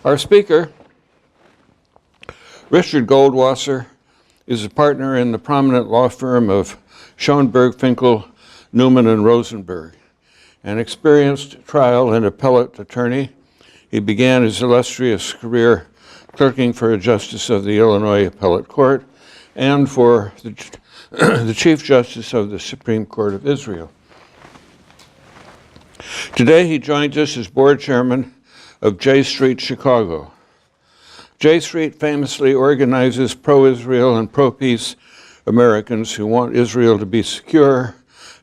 Our speaker, Richard Goldwasser, is a partner in the prominent law firm of Schoenberg, Finkel, Newman, and Rosenberg. An experienced trial and appellate attorney, he began his illustrious career clerking for a justice of the Illinois Appellate Court and for the Chief Justice of the Supreme Court of Israel. Today he joins us as board chairman of J Street Chicago. J Street famously organizes pro-Israel and pro-peace Americans who want Israel to be secure,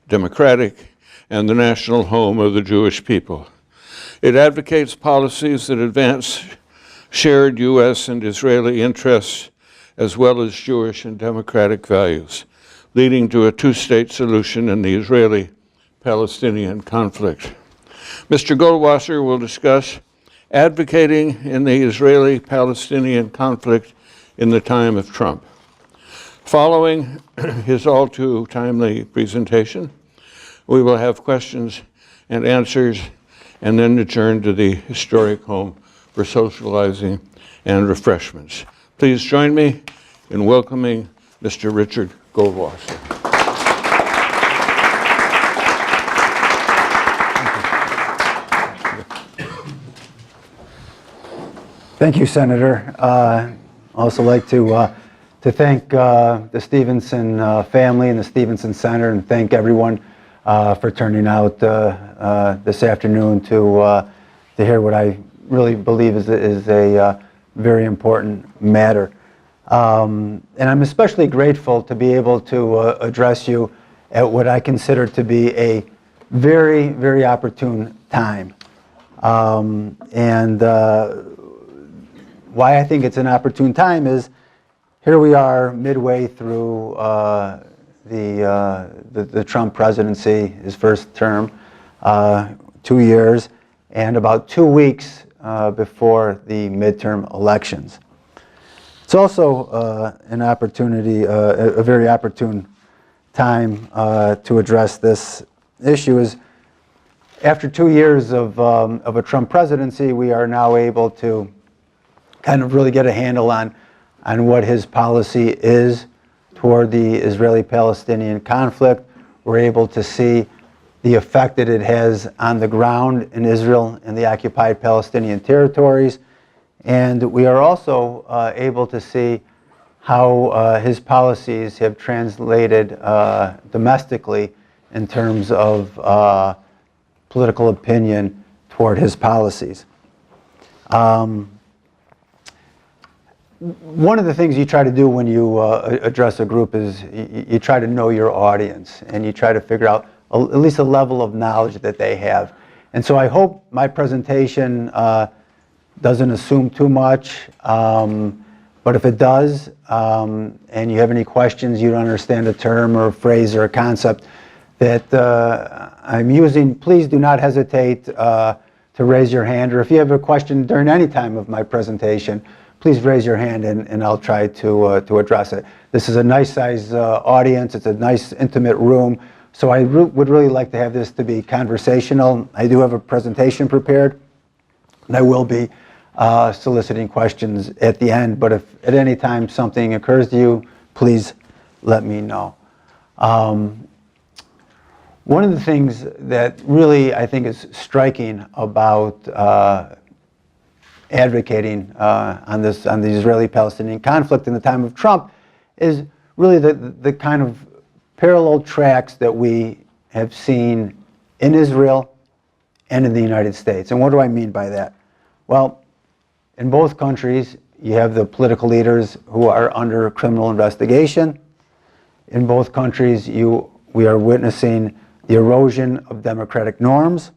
democratic, and the national home of the Jewish people. It advocates policies that advance shared U.S. and Israeli interests, as well as Jewish and democratic values, leading to a two-state solution in the Israeli-Palestinian conflict. Mr. Goldwasser will discuss advocating in the Israeli-Palestinian conflict in the time of Trump. Following his all too timely presentation, we will have questions and answers and then adjourn to the historic home for socializing and refreshments. Please join me in welcoming Mr. Richard Goldwasser. Thank you, Senator. I'd also like to thank the Stevenson family and the Stevenson Center, and thank everyone for turning out this afternoon to hear what I really believe is a very important matter. And I'm especially grateful to be able to address you at what I consider to be a very, very opportune time. Why I think it's an opportune time is here we are midway through the Trump presidency, his first term, 2 years, and about 2 weeks before the midterm elections. It's also an opportunity, a very opportune time to address this issue. Is after 2 years of a Trump presidency, we are now able to kind of really get a handle on what his policy is toward the Israeli-Palestinian conflict. We're able to see the effect that it has on the ground in Israel and the occupied Palestinian territories. And we are also able to see how his policies have translated domestically in terms of political opinion toward his policies. One of the things you try to do when you address a group is you try to know your audience, and you try to figure out at least a level of knowledge that they have. And so I hope my presentation doesn't assume too much, but if it does, and you have any questions, you don't understand a term or a phrase or a concept that I'm using, please do not hesitate to raise your hand, or if you have a question during any time of my presentation, please raise your hand and I'll try to address it. This is a nice size audience. It's a nice intimate room. So I would really like to have this to be conversational. I do have a presentation prepared, and I will be soliciting questions at the end. But if at any time something occurs to you, please let me know. One of the things that really I think is striking about advocating on the Israeli-Palestinian conflict in the time of Trump is really the kind of parallel tracks that we have seen in Israel and in the United States. And what do I mean by that? Well, in both countries, you have the political leaders who are under criminal investigation. In both countries, we are witnessing the erosion of democratic norms,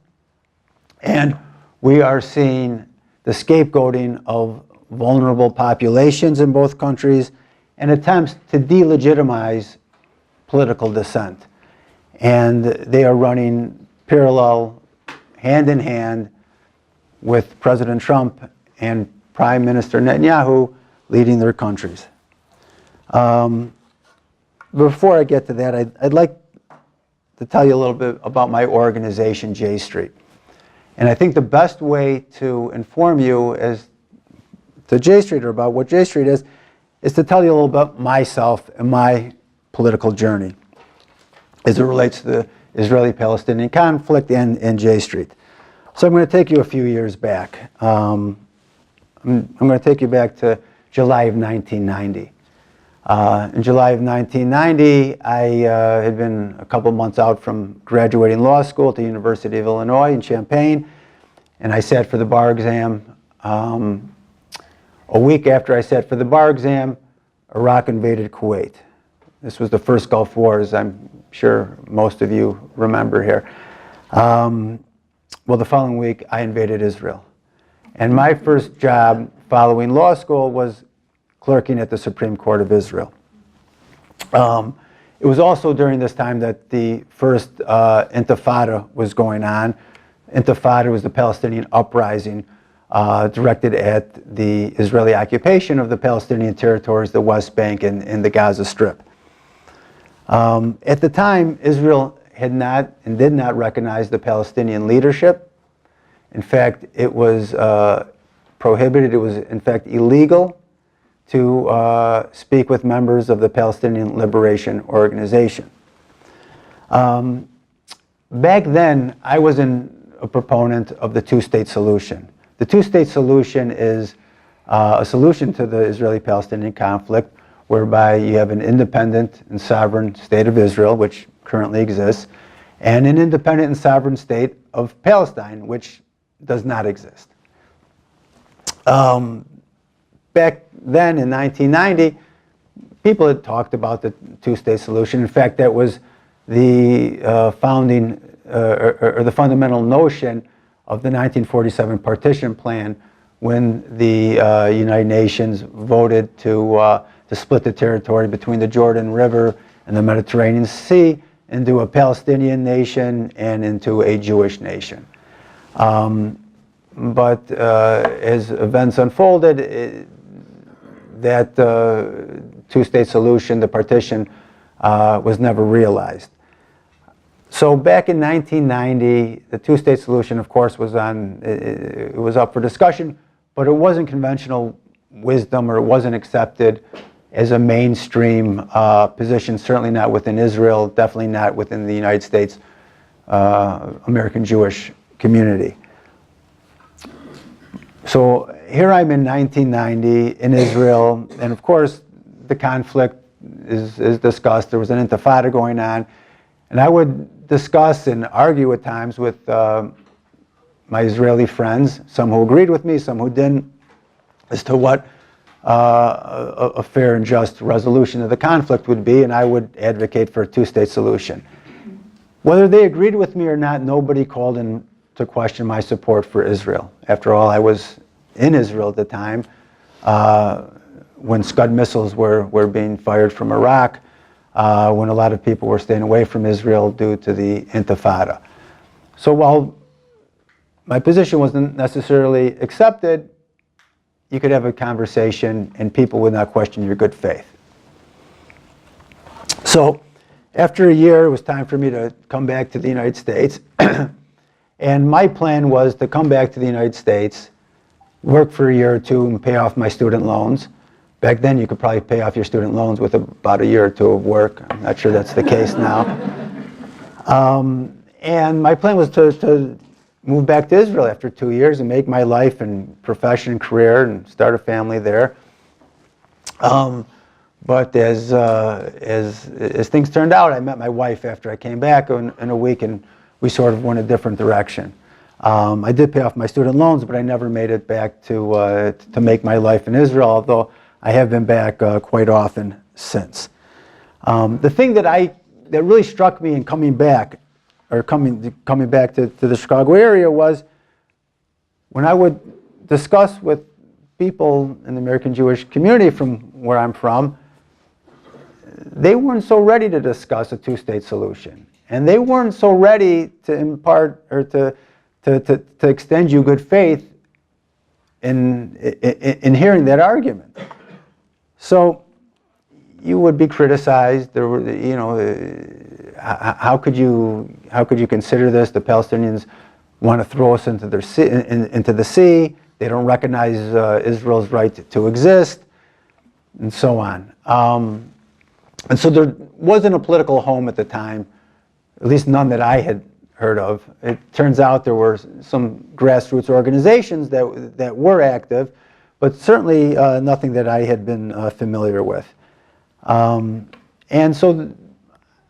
and we are seeing the scapegoating of vulnerable populations in both countries and attempts to delegitimize political dissent. And they are running parallel, hand in hand, with President Trump and Prime Minister Netanyahu leading their countries. Before I get to that, I'd like to tell you a little bit about my organization, J Street. And I think the best way to inform you as J Street, or about what J Street is to tell you a little bit about myself and my political journey as it relates to the Israeli-Palestinian conflict and J Street. So I'm going to take you a few years back. I'm going to take you back to July of 1990. In July of 1990, I had been a couple months out from graduating law school at the University of Illinois in Champaign, and I sat for the bar exam. A week after I sat for the bar exam, Iraq invaded Kuwait. This was the first Gulf War, as I'm sure most of you remember here. Well, the following week, I invaded Israel. And my first job following law school was clerking at the Supreme Court of Israel. It was also during this time that the first Intifada was going on. Intifada was the Palestinian uprising directed at the Israeli occupation of the Palestinian territories, the West Bank and the Gaza Strip. At the time, Israel had not and did not recognize the Palestinian leadership. In fact, it was prohibited, it was in fact illegal to speak with members of the Palestinian Liberation Organization. Back then, I was a proponent of the two-state solution. The two-state solution is a solution to the Israeli-Palestinian conflict whereby you have an independent and sovereign state of Israel, which currently exists, and an independent and sovereign state of Palestine, which does not exist. Back then in 1990, people had talked about the two-state solution. In fact, that was the founding or the fundamental notion of the 1947 partition plan when the United Nations voted to split the territory between the Jordan River and the Mediterranean Sea into a Palestinian nation and into a Jewish nation. But as events unfolded, that two-state solution, the partition, was never realized. So back in 1990, the two-state solution, of course, was it was up for discussion, but it wasn't conventional wisdom, or it wasn't accepted as a mainstream position, certainly not within Israel, definitely not within the United States American Jewish community. So here I'm in 1990 in Israel, and of course the conflict is discussed. There was an intifada going on, and I would discuss and argue at times with my Israeli friends, some who agreed with me, some who didn't, as to what a fair and just resolution of the conflict would be, and I would advocate for a two-state solution. Whether they agreed with me or not, nobody called in to question my support for Israel. After all, I was in Israel at the time when Scud missiles were being fired from Iraq, when a lot of people were staying away from Israel due to the Intifada. So while my position wasn't necessarily accepted, you could have a conversation and people would not question your good faith. So after a year, it was time for me to come back to the United States. And my plan was to come back to the United States, work for a year or two and pay off my student loans. Back then, you could probably pay off your student loans with about a year or two of work. I'm not sure that's the case now. And my plan was to move back to Israel after 2 years and make my life and profession and career and start a family there. But as things turned out, I met my wife after I came back in a week, and we sort of went a different direction. I did pay off my student loans, but I never made it back to make my life in Israel, although I have been back quite often since. The thing that really struck me in coming back, or coming back to the Chicago area, was when I would discuss with people in the American Jewish community from where I'm from, they weren't so ready to discuss a two-state solution. And they weren't so ready to impart or to extend you good faith in hearing that argument. So you would be criticized. There were, how could you consider this? The Palestinians want to throw us into the sea. They don't recognize Israel's right to exist, and so on. And so there wasn't a political home at the time, at least none that I had heard of. It turns out there were some grassroots organizations that were active, but certainly nothing that I had been familiar with. And so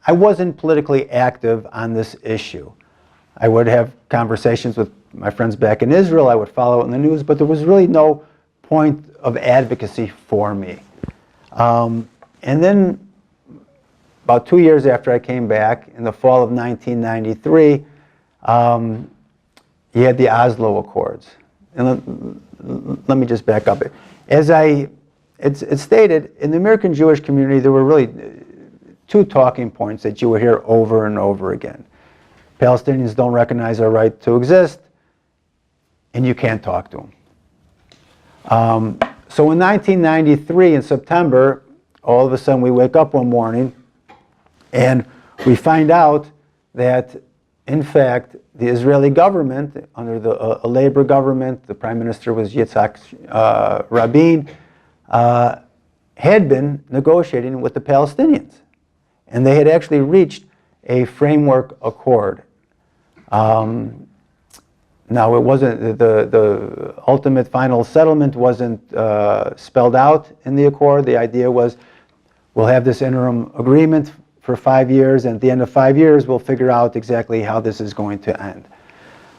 I wasn't politically active on this issue. I would have conversations with my friends back in Israel, I would follow it in the news, but there was really no point of advocacy for me. And then about 2 years after I came back, in the fall of 1993, you had the Oslo Accords. And let me just back up. As it's stated, in the American Jewish community, there were really two talking points that you would hear over and over again. Palestinians don't recognize our right to exist, and you can't talk to them. So in 1993, in September, all of a sudden we wake up one morning and we find out that, in fact, the Israeli government, under a labor government, the prime minister was Yitzhak Rabin, had been negotiating with the Palestinians. And they had actually reached a framework accord. Now, it wasn't, the ultimate final settlement wasn't spelled out in the accord. The idea was, we'll have this interim agreement for 5 years, and at the end of 5 years, we'll figure out exactly how this is going to end.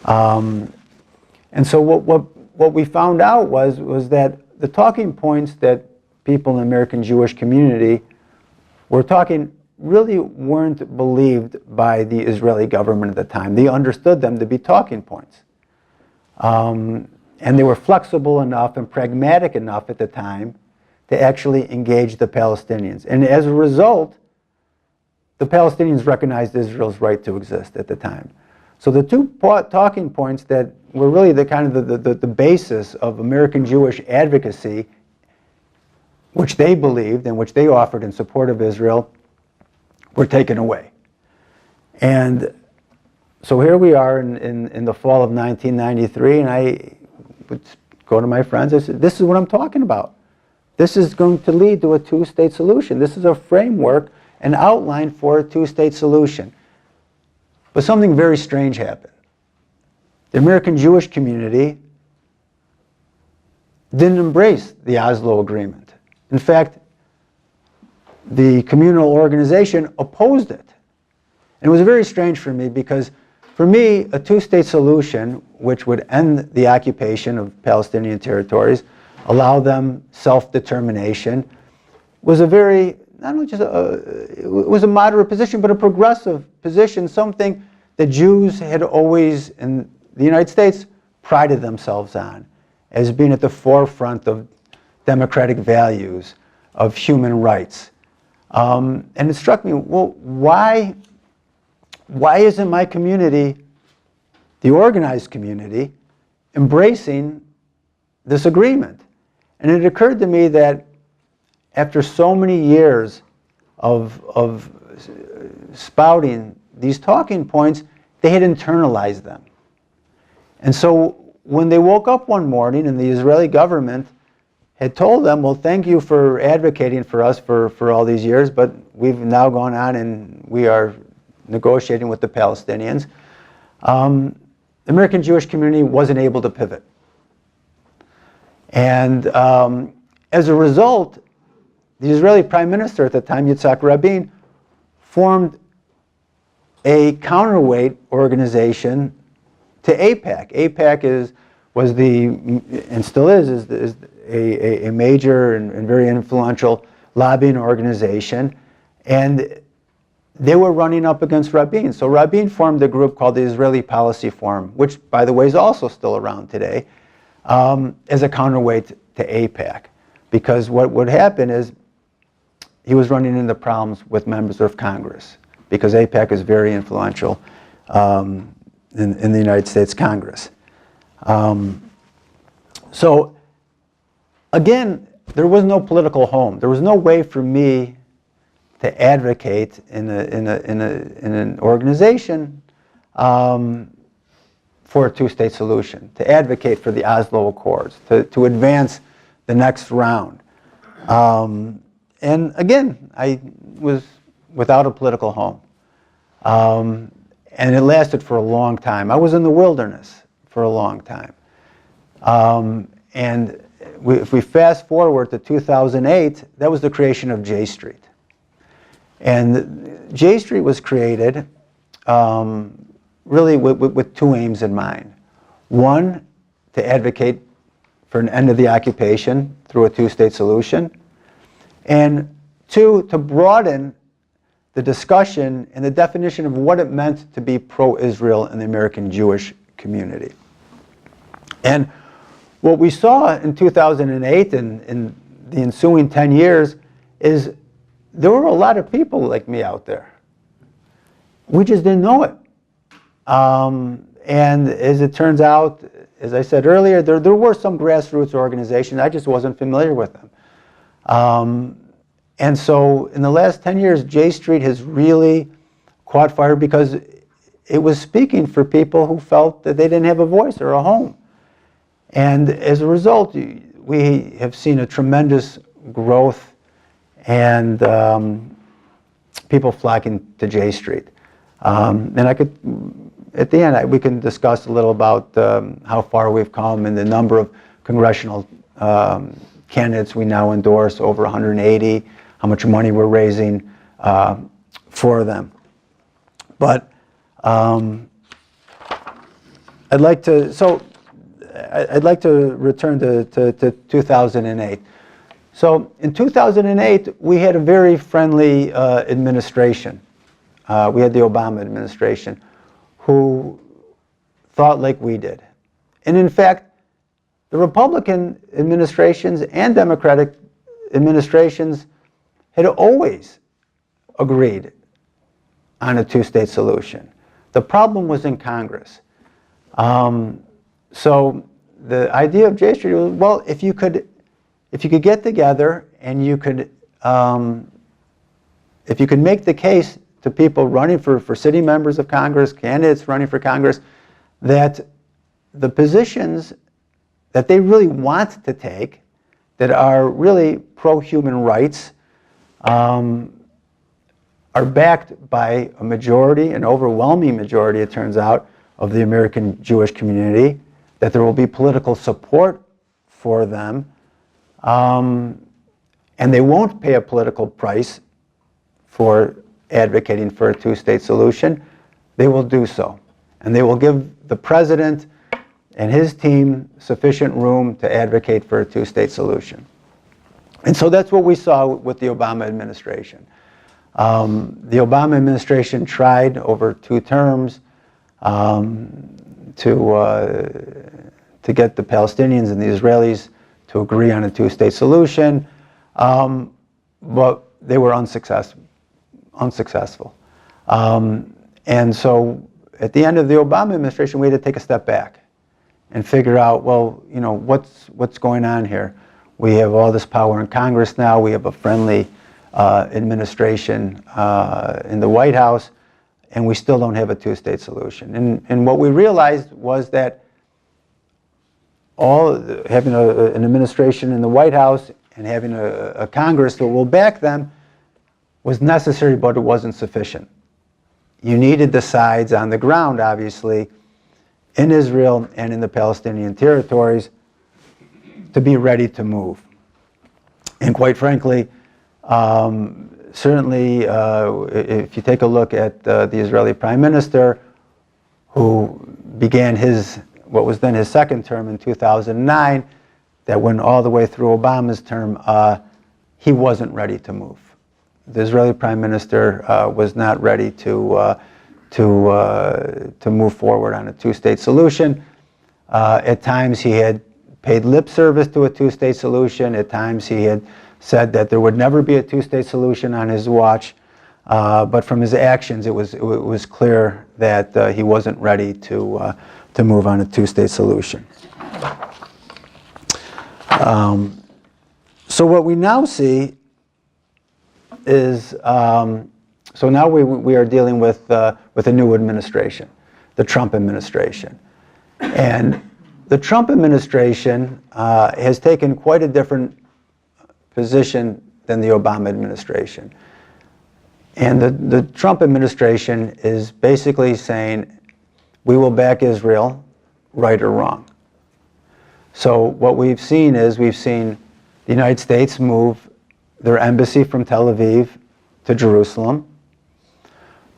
And so what we found out was that the talking points that people in the American Jewish community were talking really weren't believed by the Israeli government at the time. They understood them to be talking points. And they were flexible enough and pragmatic enough at the time to actually engage the Palestinians. And as a result, the Palestinians recognized Israel's right to exist at the time. So the two talking points that were really the kind of the basis of American Jewish advocacy, which they believed and which they offered in support of Israel, were taken away. And so here we are in the fall of 1993, and I would go to my friends, I said, this is what I'm talking about. This is going to lead to a two-state solution. This is a framework, an outline for a two-state solution. But something very strange happened. The American Jewish community didn't embrace the Oslo Agreement. In fact, the communal organization opposed it. And it was very strange for me because, for me, a two-state solution, which would end the occupation of Palestinian territories, allow them self-determination, was a very, not only just it was a moderate position, but a progressive position, something that Jews had always, in the United States, prided themselves on, as being at the forefront of democratic values, of human rights. And it struck me, well, why isn't my community, the organized community, embracing this agreement? And it occurred to me that after so many years of spouting these talking points, they had internalized them. And so when they woke up one morning and the Israeli government had told them, well, thank you for advocating for us for all these years, but we've now gone on and we are negotiating with the Palestinians, the American Jewish community wasn't able to pivot. And as a result, the Israeli Prime Minister at the time, Yitzhak Rabin, formed a counterweight organization to AIPAC. AIPAC was and still is a major and very influential lobbying organization, and they were running up against Rabin. So Rabin formed a group called the Israeli Policy Forum, which, by the way, is also still around today, as a counterweight to AIPAC. Because what would happen is he was running into problems with members of Congress, because AIPAC is very influential in the United States Congress. So again, there was no political home. There was no way for me to advocate in an organization for a two-state solution, to advocate for the Oslo Accords, to advance the next round. And again, I was without a political home. And it lasted for a long time. I was in the wilderness for a long time. And if we fast forward to 2008, that was the creation of J Street. And J Street was created really with two aims in mind. One, to advocate for an end of the occupation through a two-state solution. And two, to broaden the discussion and the definition of what it meant to be pro-Israel in the American Jewish community. And what we saw in 2008 and in the ensuing 10 years is there were a lot of people like me out there. We just didn't know it. And as it turns out, as I said earlier, there were some grassroots organizations. I just wasn't familiar with them. And so in the last 10 years, J Street has really caught fire because it was speaking for people who felt that they didn't have a voice or a home. And as a result, we have seen a tremendous growth and people flocking to J Street. And I could, at the end, we can discuss a little about how far we've come and the number of congressional candidates we now endorse, over 180, how much money we're raising for them. But I'd like to return to 2008. So in 2008, we had a very friendly administration. We had the Obama administration who thought like we did. And in fact, the Republican administrations and Democratic administrations had always agreed on a two-state solution. The problem was in Congress. So the idea of J Street was, well, if you could get together and you could, if you could make the case to people running for sitting members of Congress, candidates running for Congress, that the positions that they really want to take, that are really pro-human rights, are backed by a majority, an overwhelming majority, it turns out, of the American Jewish community, that there will be political support for them, and they won't pay a political price for advocating for a two-state solution. They will do so. And they will give the president and his team sufficient room to advocate for a two-state solution. And so that's what we saw with the Obama administration. The Obama administration tried over 2 terms to get the Palestinians and the Israelis to agree on a two-state solution, but they were unsuccessful. And so at the end of the Obama administration, we had to take a step back and figure out, well, you know, what's going on here? We have all this power in Congress now. We have a friendly administration in the White House, and we still don't have a two-state solution. And what we realized was that having an administration in the White House and having a Congress that will back them was necessary, but it wasn't sufficient. You needed the sides on the ground, obviously, in Israel and in the Palestinian territories to be ready to move. And quite frankly, certainly if you take a look at the Israeli Prime Minister, who began what was then his second term in 2009, that went all the way through Obama's term, he wasn't ready to move. The Israeli Prime Minister was not ready to move forward on a two-state solution. At times he had paid lip service to a two-state solution. At times he had said that there would never be a two-state solution on his watch. But from his actions, it was clear that he wasn't ready to move on a two-state solution. So what we now see is, so now we are dealing with a new administration, the Trump administration. And the Trump administration has taken quite a different position than the Obama administration. And the Trump administration is basically saying, we will back Israel, right or wrong. So what we've seen is, we've seen the United States move their embassy from Tel Aviv to Jerusalem.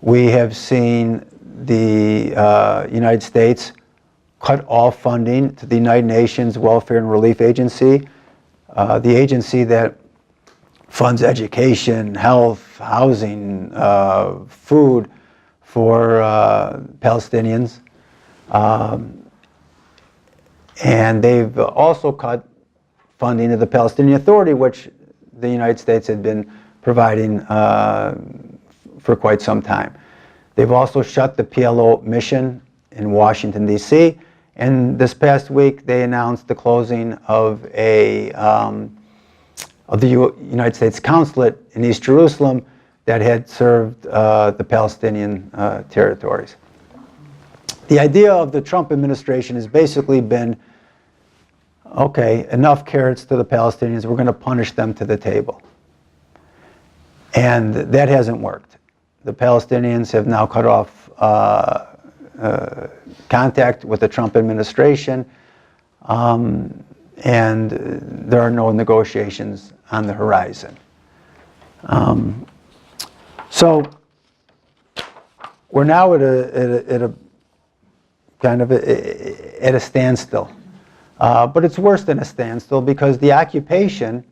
We have seen the United States cut off funding to the United Nations Welfare and Relief Agency, the agency that funds education, health, housing, food for Palestinians. And they've also cut funding to the Palestinian Authority, which the United States had been providing for quite some time. They've also shut the PLO mission in Washington, D.C., and this past week they announced the closing of the United States consulate in East Jerusalem that had served the Palestinian territories. The idea of the Trump administration has basically been, okay, enough carrots to the Palestinians, we're going to punish them to the table. And that hasn't worked. The Palestinians have now cut off contact with the Trump administration, and there are no negotiations on the horizon. So we're now at a kind of at a standstill. But it's worse than a standstill, because the occupation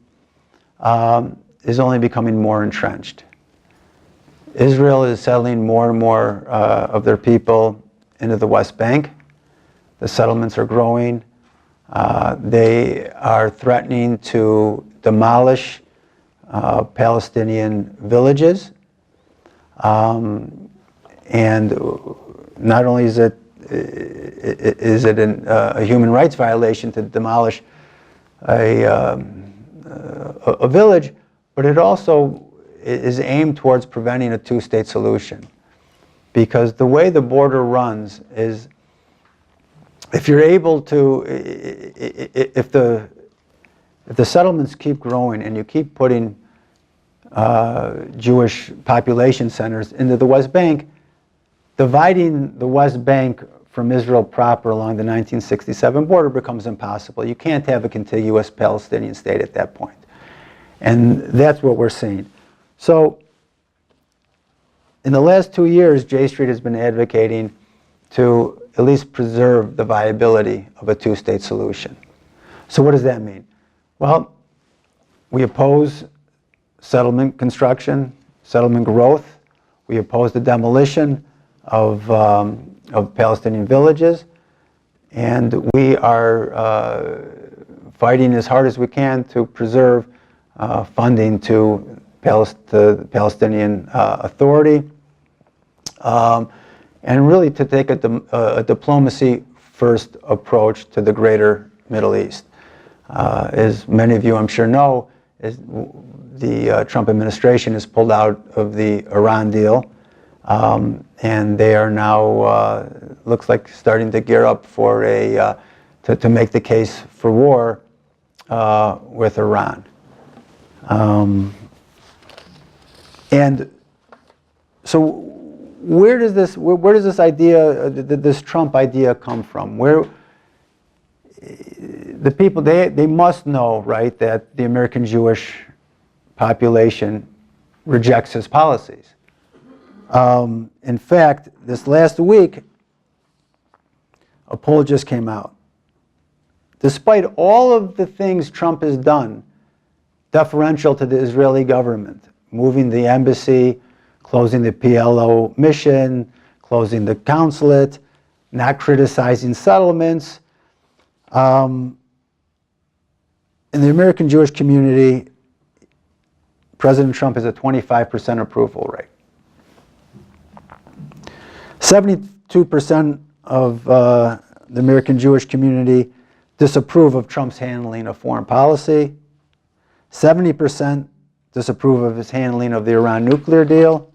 is only becoming more entrenched. Israel is settling more and more of their people into the West Bank. The settlements are growing. They are threatening to demolish Palestinian villages. And not only is it a human rights violation to demolish a village, but it also is aimed towards preventing a two-state solution. Because the way the border runs is, if you're able to, if the settlements keep growing and you keep putting Jewish population centers into the West Bank, dividing the West Bank from Israel proper along the 1967 border becomes impossible. You can't have a contiguous Palestinian state at that point. And that's what we're seeing. So in the last 2 years, J Street has been advocating to at least preserve the viability of a two-state solution. So what does that mean? Well, we oppose settlement construction, settlement growth. We oppose the demolition of Palestinian villages. And we are fighting as hard as we can to preserve funding to the Palestinian Authority, and really to take a diplomacy-first approach to the greater Middle East. As many of you, I'm sure, know, the Trump administration has pulled out of the Iran deal, and they are now, looks like, starting to gear up for to make the case for war with Iran. And so where does this idea, this Trump idea, come from? Where the people, they must know, right, that the American Jewish population rejects his policies. In fact, this last week, a poll just came out. Despite all of the things Trump has done deferential to the Israeli government, moving the embassy, closing the PLO mission, closing the consulate, not criticizing settlements, in the American Jewish community, President Trump has a 25% approval rate. 72% of the American Jewish community disapprove of Trump's handling of foreign policy. 70% disapprove of his handling of the Iran nuclear deal.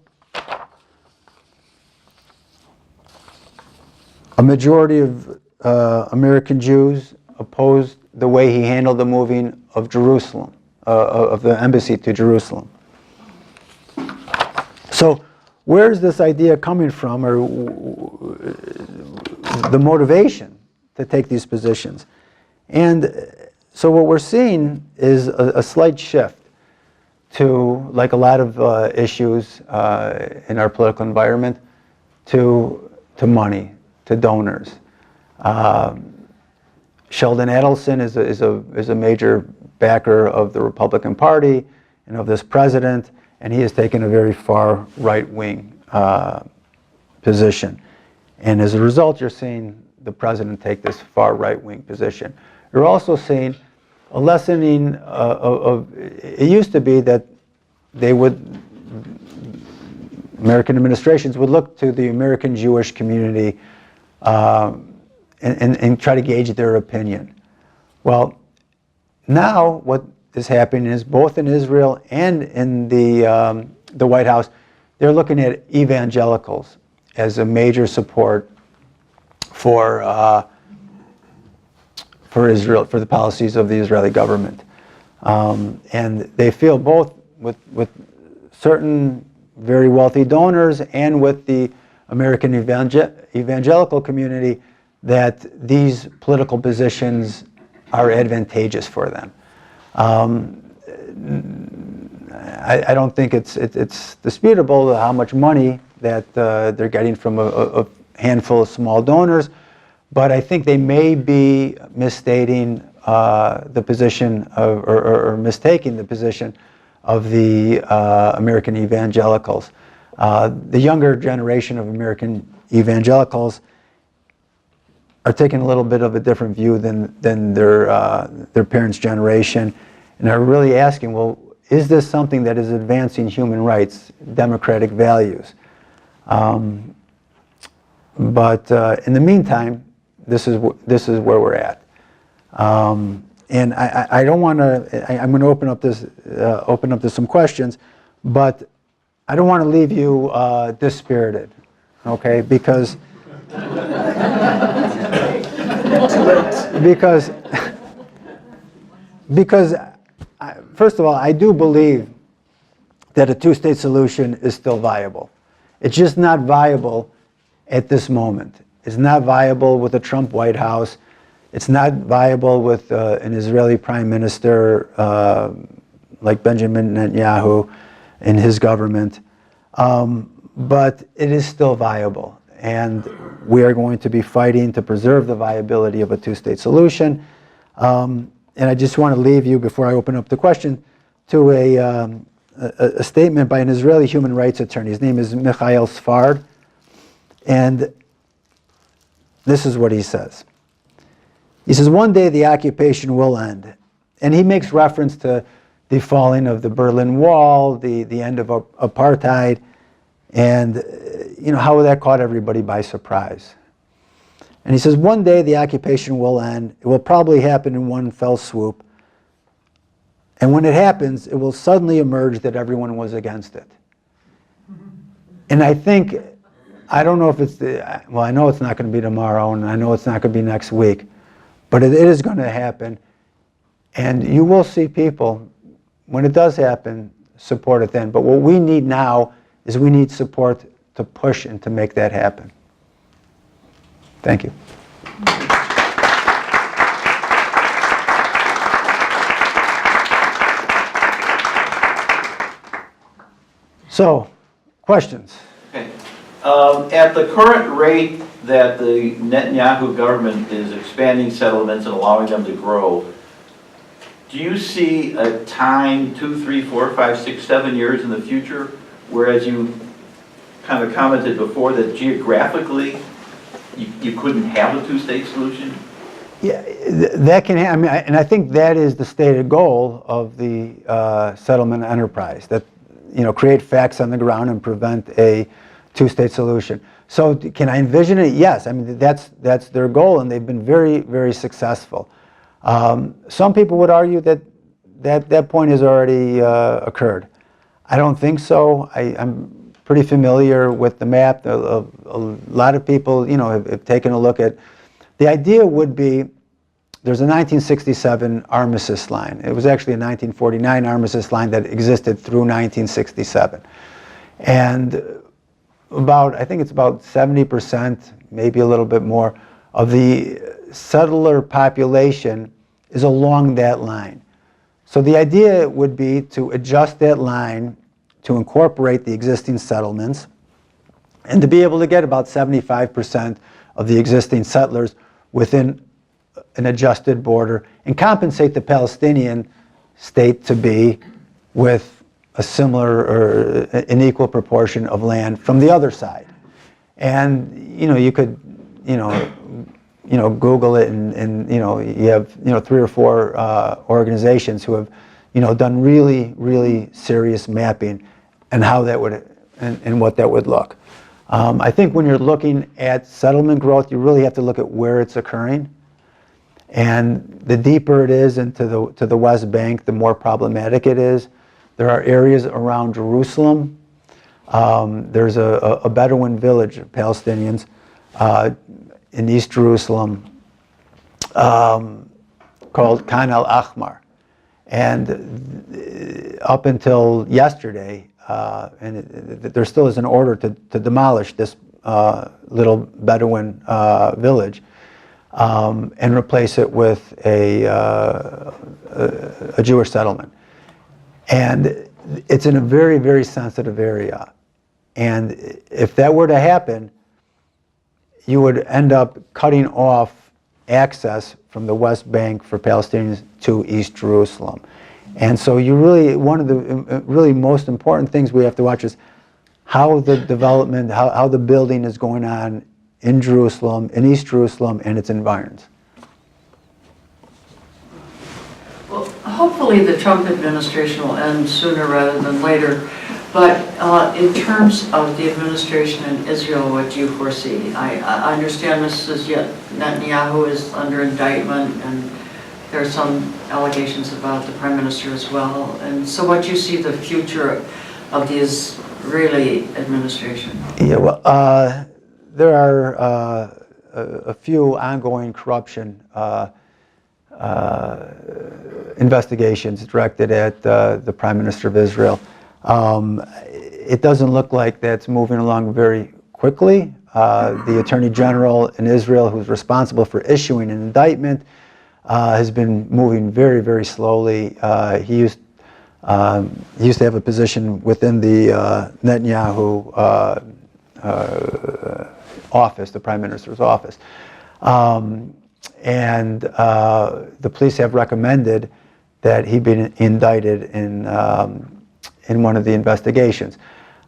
A majority of American Jews opposed the way he handled the moving of Jerusalem, of the embassy to Jerusalem. So where's this idea coming from, or the motivation to take these positions? And so what we're seeing is a slight shift to, like a lot of issues in our political environment, to money, to donors. Sheldon Adelson is a major backer of the Republican Party and of this president, and he has taken a very far right-wing position. And as a result, you're seeing the president take this far right-wing position. You're also seeing a lessening of it used to be that American administrations would look to the American Jewish community and try to gauge their opinion. Well, now what is happening is both in Israel and in the White House, they're looking at evangelicals as a major support for Israel, for the policies of the Israeli government. And they feel both with certain very wealthy donors and with the American evangelical community that these political positions are advantageous for them. I don't think it's disputable how much money that they're getting from a handful of small donors, but I think they may be misstating the position or mistaking the position of the American evangelicals. The younger generation of American evangelicals are taking a little bit of a different view than their parents' generation, and are really asking, well, is this something that is advancing human rights, democratic values? But in the meantime, this is where we're at. And I don't want to. I'm going to open up to some questions, but I don't want to leave you dispirited, okay? Because first of all, I do believe that a two-state solution is still viable. It's just not viable at this moment. It's not viable with a Trump White House. It's not viable with an Israeli prime minister like Benjamin Netanyahu and his government. But it is still viable. And we are going to be fighting to preserve the viability of a two-state solution. And I just want to leave you, before I open up the question, to a statement by an Israeli human rights attorney. His name is Michael Sfard. And this is what he says. He says, one day the occupation will end. And he makes reference to the falling of the Berlin Wall, the end of apartheid, and how that caught everybody by surprise. And he says, one day the occupation will end. It will probably happen in one fell swoop. And when it happens, it will suddenly emerge that everyone was against it. And I think, I don't know if it's well, I know it's not going to be tomorrow, and I know it's not going to be next week, but it is going to happen. And you will see people, when it does happen, support it then. But what we need now is we need support to push and to make that happen. Thank you. So, questions? Okay. At the current rate that the Netanyahu government is expanding settlements and allowing them to grow, do you see a time, 2, 3, 4, 5, 6, 7 years in the future, whereas you kind of commented before that geographically you couldn't have a two-state solution? Yeah, that can happen. And I think that is the stated goal of the settlement enterprise, that create facts on the ground and prevent a two-state solution. So can I envision it? Yes. I mean, that's their goal, and they've been very, very successful. Some people would argue that point has already occurred. I don't think so. I'm pretty familiar with the map. A lot of people, have taken a look at The idea would be, there's a 1967 armistice line. It was actually a 1949 armistice line that existed through 1967. And I think it's about 70%, maybe a little bit more, of the settler population is along that line. So the idea would be to adjust that line to incorporate the existing settlements and to be able to get about 75% of the existing settlers within an adjusted border and compensate the Palestinian state to be with a similar or an equal proportion of land from the other side. And you could Google it, and you have 3 or 4 organizations who have done really serious mapping and how that would and what that would look. I think when you're looking at settlement growth, you really have to look at where it's occurring. And the deeper it is into the West Bank, the more problematic it is. There are areas around Jerusalem. There's a Bedouin village of Palestinians in East Jerusalem called Khan al-Ahmar. And up until yesterday, there still is an order to demolish this little Bedouin village and replace it with a Jewish settlement. And it's in a very sensitive area. And if that were to happen, you would end up cutting off access from the West Bank for Palestinians to East Jerusalem. And so one of the really most important things we have to watch is how the development, how the building is going on in Jerusalem, in East Jerusalem, and its environs. Well, hopefully the Trump administration will end sooner rather than later. But in terms of the administration in Israel, what do you foresee? I understand Mrs. Netanyahu is under indictment, and there are some allegations about the prime minister as well. And so what do you see the future of the Israeli administration? Yeah, well, there are a few ongoing corruption investigations directed at the Prime Minister of Israel. It doesn't look like that's moving along very quickly. The Attorney General in Israel, who's responsible for issuing an indictment, has been moving very slowly. He used to have a position within the Netanyahu office, the Prime Minister's office. And the police have recommended that he be indicted in one of the investigations.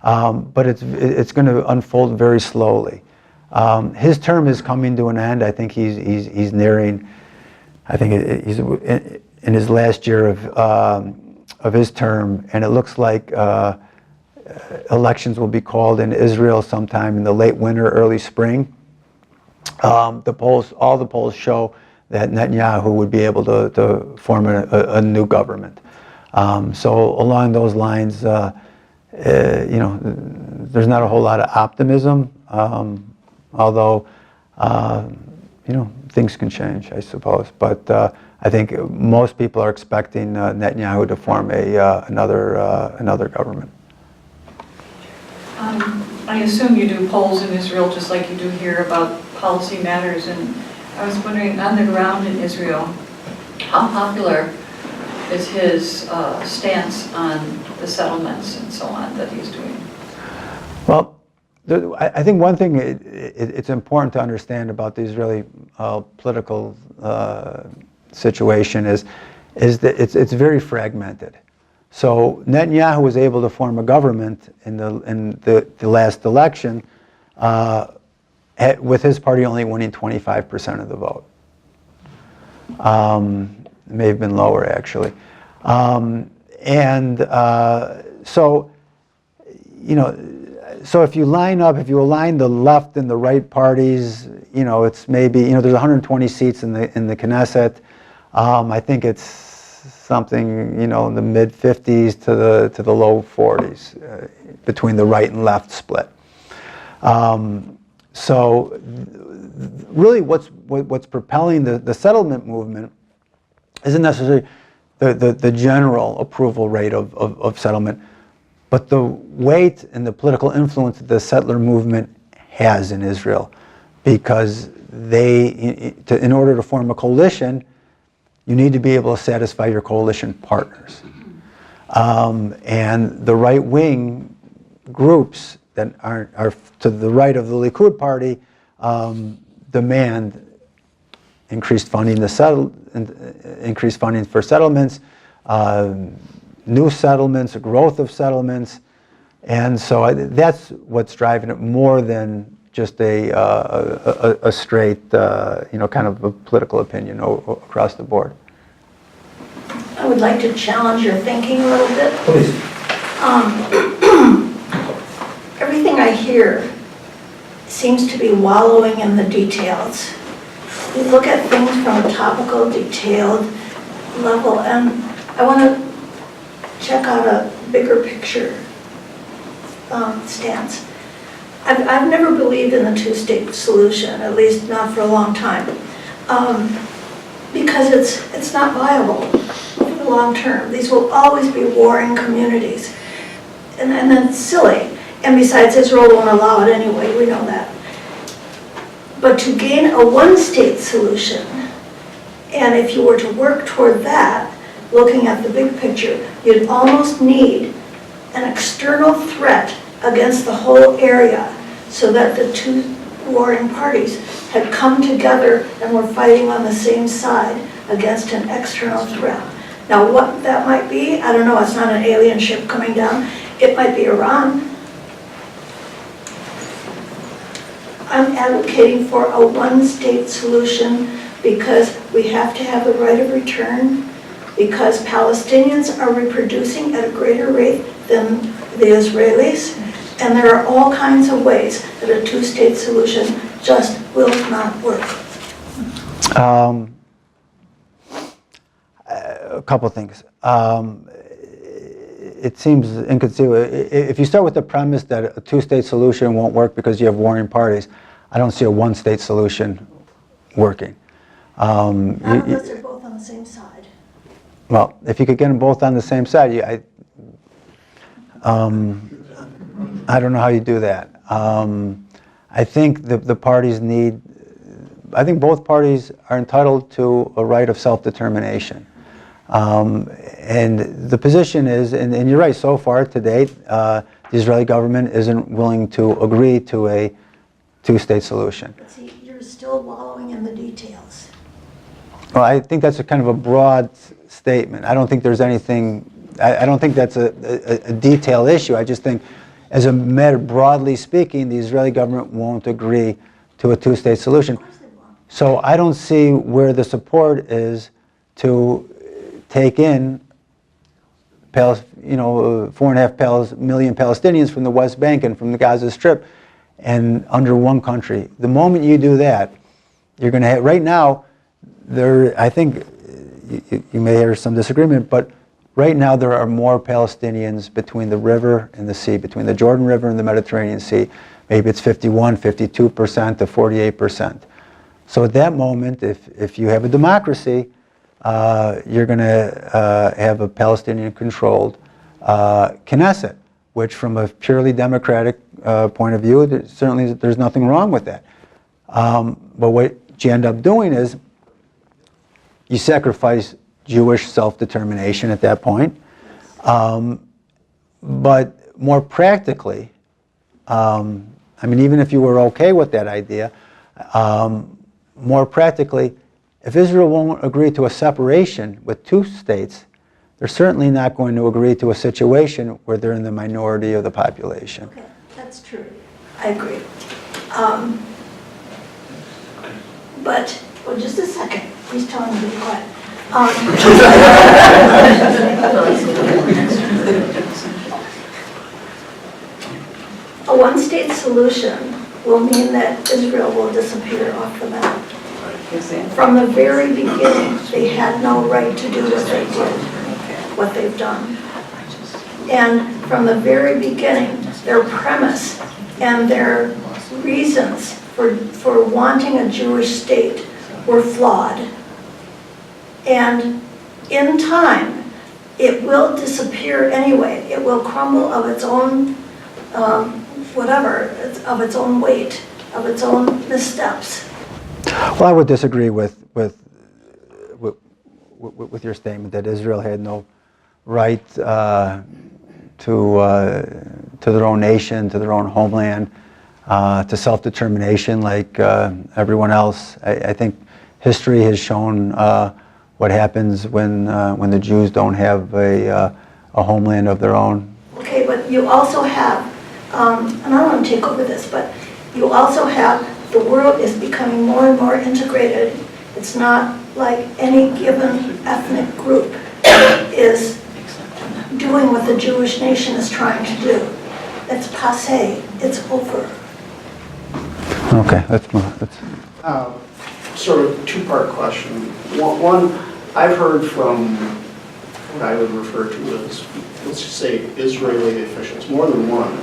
But it's going to unfold very slowly. His term is coming to an end. I think he's nearing, I think he's in his last year of his term, and it looks like elections will be called in Israel sometime in the late winter, early spring. All the polls show that Netanyahu would be able to form a new government. So along those lines, there's not a whole lot of optimism, although things can change, I suppose. But I think most people are expecting Netanyahu to form another government. I assume you do polls in Israel just like you do here about policy matters, and I was wondering, on the ground in Israel, how popular is his stance on the settlements and so on that he's doing? Well, I think one thing it's important to understand about the Israeli political situation is that it's very fragmented. So Netanyahu was able to form a government in the last election with his party only winning 25% of the vote. It may have been lower, actually. So if you align the left and the right parties, it's maybe, there's 120 seats in the Knesset. I think it's something, in the mid 50s to the low 40s between the right and left split. So really what's propelling the settlement movement isn't necessarily the general approval rate of settlement, but the weight and the political influence that the settler movement has in Israel, because in order to form a coalition, you need to be able to satisfy your coalition partners. And the right-wing groups that are to the right of the Likud party demand increased funding increased funding for settlements, new settlements, growth of settlements, and so that's what's driving it more than just a straight, kind of a political opinion across the board. I would like to challenge your thinking a little bit. Please. Everything I hear seems to be wallowing in the details. You look at things from a topical, detailed level, and I want to check out a bigger picture stance. I've never believed in the two-state solution, at least not for a long time, because it's not viable for the long term. These will always be warring communities, and that's silly. And besides, Israel won't allow it anyway, we know that. But to gain a one-state solution, and if you were to work toward that, looking at the big picture, you'd almost need an external threat against the whole area so that the two warring parties had come together and were fighting on the same side against an external threat. Now what that might be, I don't know, it's not an alien ship coming down. It might be Iran. I'm advocating for a one-state solution because we have to have the right of return, because Palestinians are reproducing at a greater rate than the Israelis, and there are all kinds of ways that a two-state solution just will not work. A couple of things. It seems inconceivable. If you start with the premise that a two-state solution won't work because you have warring parties, I don't see a one-state solution working. Not unless they're both on the same side. Well, if you could get them both on the same side, I don't know how you do that. I think the parties I think both parties are entitled to a right of self-determination. And the position is, and you're right, so far to date, the Israeli government isn't willing to agree to a two-state solution. But see, you're still wallowing in the details. Well, I think that's a kind of a broad statement. I don't think there's anything, I don't think that's a detailed issue. I just think, as a matter broadly speaking, the Israeli government won't agree to a two-state solution. Of course they won't. So I don't see where the support is to take in 4.5 million Palestinians from the West Bank and from the Gaza Strip and under one country. The moment you do that, you're going to have, right now, I think you may hear some disagreement, but right now there are more Palestinians between the river and the sea, between the Jordan River and the Mediterranean Sea. Maybe it's 51, 52% to 48%. So at that moment, if you have a democracy, you're going to have a Palestinian-controlled Knesset, which from a purely democratic point of view, there's nothing wrong with that. But what you end up doing is you sacrifice Jewish self-determination at that point. But more practically, even if you were okay with that idea, more practically, if Israel won't agree to a separation with two states, they're certainly not going to agree to a situation where they're in the minority of the population. Okay, that's true. I agree. But, just a second. He's telling me to be quiet. A one-state solution will mean that Israel will disappear off the map. From the very beginning, they had no right to do what they did, what they've done. And from the very beginning, their premise and their reasons for wanting a Jewish state were flawed. And in time, it will disappear anyway. It will crumble of its own, of its own weight, of its own missteps. Well, I would disagree with your statement that Israel had no right to their own nation, to their own homeland, to self-determination like everyone else. I think history has shown what happens when the Jews don't have a homeland of their own. Okay, but you also have, and I don't want to take over this, but you also have the world is becoming more and more integrated. It's not like any given ethnic group is doing what the Jewish nation is trying to do. It's passé. It's over. Okay, let's move. Sort of two-part question. One, I've heard from what I would refer to as, let's just say, Israeli officials, more than one,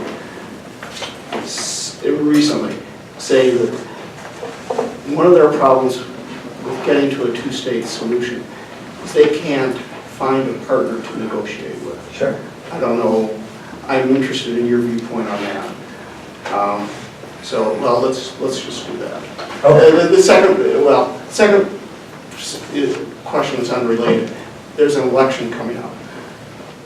recently, say that one of their problems with getting to a two-state solution is they can't find a partner to negotiate with. Sure. I don't know, I'm interested in your viewpoint on that. So, well, let's just do that. Okay. The second question is unrelated. There's an election coming up.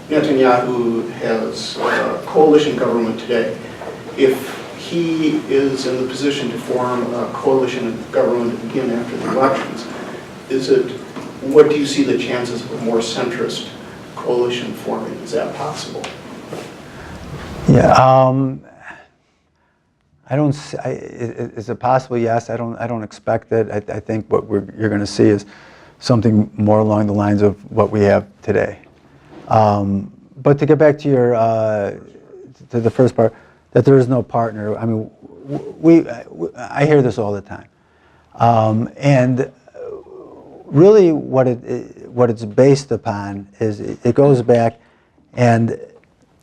Netanyahu has a coalition government today. If he is in the position to form a coalition government again after the elections, what do you see the chances of a more centrist coalition forming? Is that possible? Yeah. I don't. Is it possible? Yes. I don't expect it. I think what you're going to see is something more along the lines of what we have today. But to get back to your to the first part, that there is no partner. I mean, I hear this all the time, and really what it's based upon is it goes back, and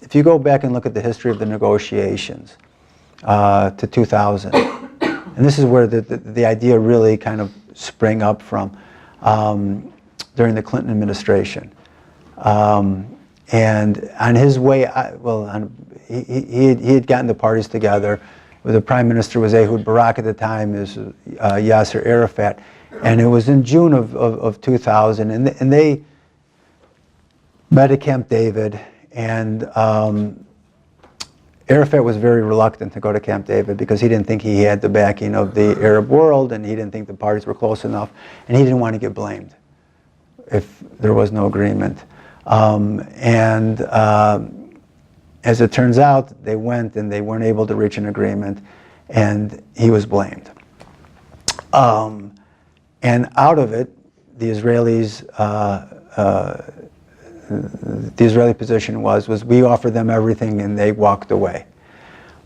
if you go back and look at the history of the negotiations to 2000, and this is where the idea really kind of sprang up from during the Clinton administration. And on his way, he had gotten the parties together. The prime minister was Ehud Barak at the time, is Yasser Arafat, and it was in June of 2000, and they met at Camp David, and Arafat was very reluctant to go to Camp David because he didn't think he had the backing of the Arab world, and he didn't think the parties were close enough, and he didn't want to get blamed if there was no agreement. As it turns out, they went and they weren't able to reach an agreement, and he was blamed. And out of it, the Israelis, the Israeli position was we offered them everything and they walked away.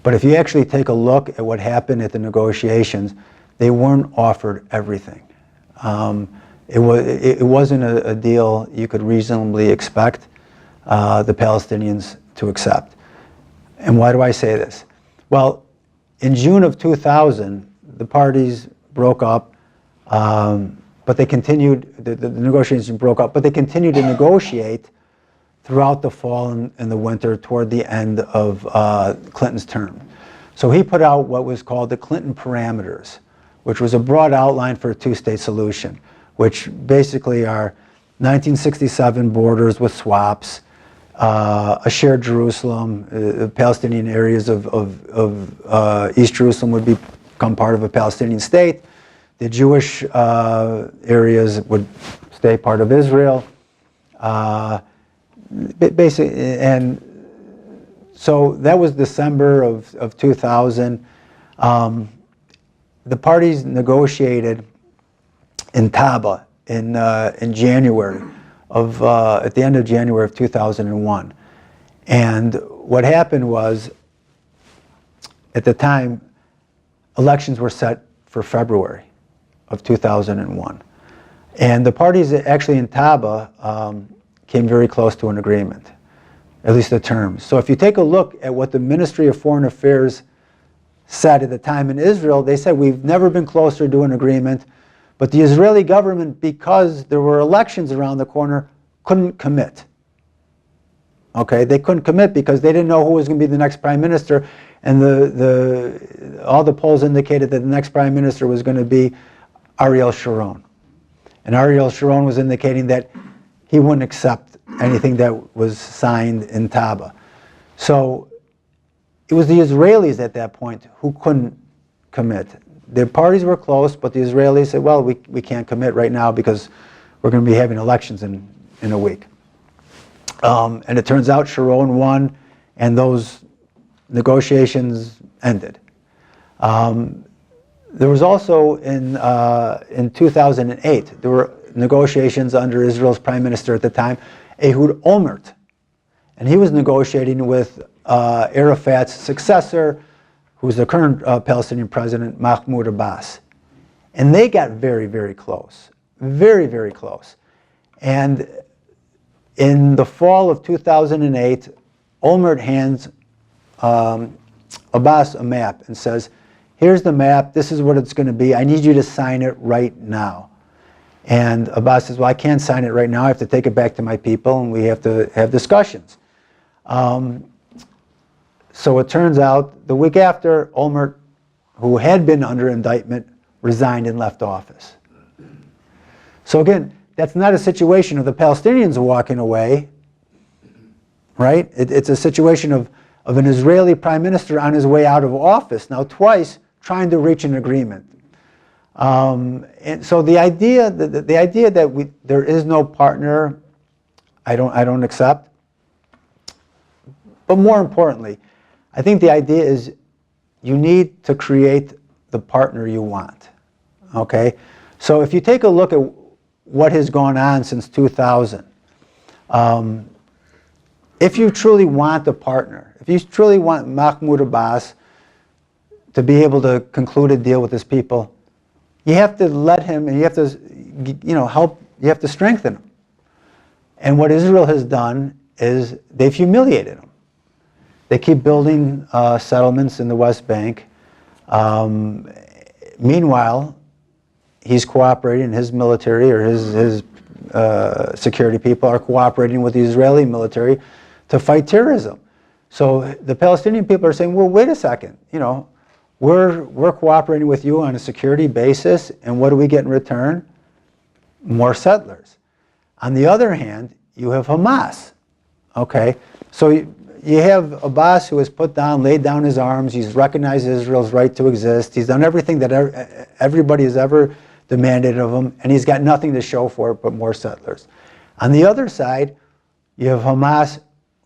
But if you actually take a look at what happened at the negotiations, they weren't offered everything. It wasn't a deal you could reasonably expect the Palestinians to accept. And why do I say this? Well, in June of 2000, the parties broke up, but they continued, the negotiations broke up, but they continued to negotiate throughout the fall and the winter toward the end of Clinton's term. So he put out what was called the Clinton parameters, which was a broad outline for a two-state solution, which basically are 1967 borders with swaps, a shared Jerusalem, Palestinian areas of East Jerusalem would become part of a Palestinian state. The Jewish areas would stay part of Israel. Basically, and so that was December of 2000. The parties negotiated in Taba in January at the end of January of 2001. And what happened was, at the time, elections were set for February of 2001. And the parties actually in Taba came very close to an agreement, at least the terms. So if you take a look at what the Ministry of Foreign Affairs said at the time in Israel, they said, we've never been closer to an agreement, but the Israeli government, because there were elections around the corner, couldn't commit. Okay, they couldn't commit because they didn't know who was going to be the next prime minister, and all the polls indicated that the next prime minister was going to be Ariel Sharon. And Ariel Sharon was indicating that he wouldn't accept anything that was signed in Taba. So it was the Israelis at that point who couldn't commit. Their parties were close, but the Israelis said, well, we can't commit right now because we're going to be having elections in a week. And it turns out Sharon won, and those negotiations ended. There was also in 2008, there were negotiations under Israel's prime minister at the time, Ehud Olmert. And he was negotiating with Arafat's successor, who's the current Palestinian president, Mahmoud Abbas. And they got very, very close. Very, very close. And in the fall of 2008, Olmert hands Abbas a map and says, here's the map, this is what it's going to be, I need you to sign it right now. And Abbas says, well, I can't sign it right now, I have to take it back to my people and we have to have discussions. So it turns out the week after, Olmert, who had been under indictment, resigned and left office. So again, that's not a situation of the Palestinians walking away, right? It's a situation of an Israeli prime minister on his way out of office, now twice trying to reach an agreement. And so the idea that there is no partner, I don't accept. But more importantly, I think the idea is you need to create the partner you want. Okay? So if you take a look at what has gone on since 2000, if you truly want a partner, if you truly want Mahmoud Abbas to be able to conclude a deal with his people, you have to let him, and you have to, help, you have to strengthen him. And what Israel has done is they've humiliated him. They keep building settlements in the West Bank. Meanwhile, he's cooperating, his military or his security people are cooperating with the Israeli military to fight terrorism. So the Palestinian people are saying, well, wait a second, we're cooperating with you on a security basis, and what do we get in return? More settlers. On the other hand, you have Hamas. Okay, so you have Abbas, who has laid down his arms, he's recognized Israel's right to exist, he's done everything that everybody has ever demanded of him, and he's got nothing to show for it but more settlers. On the other side, you have Hamas,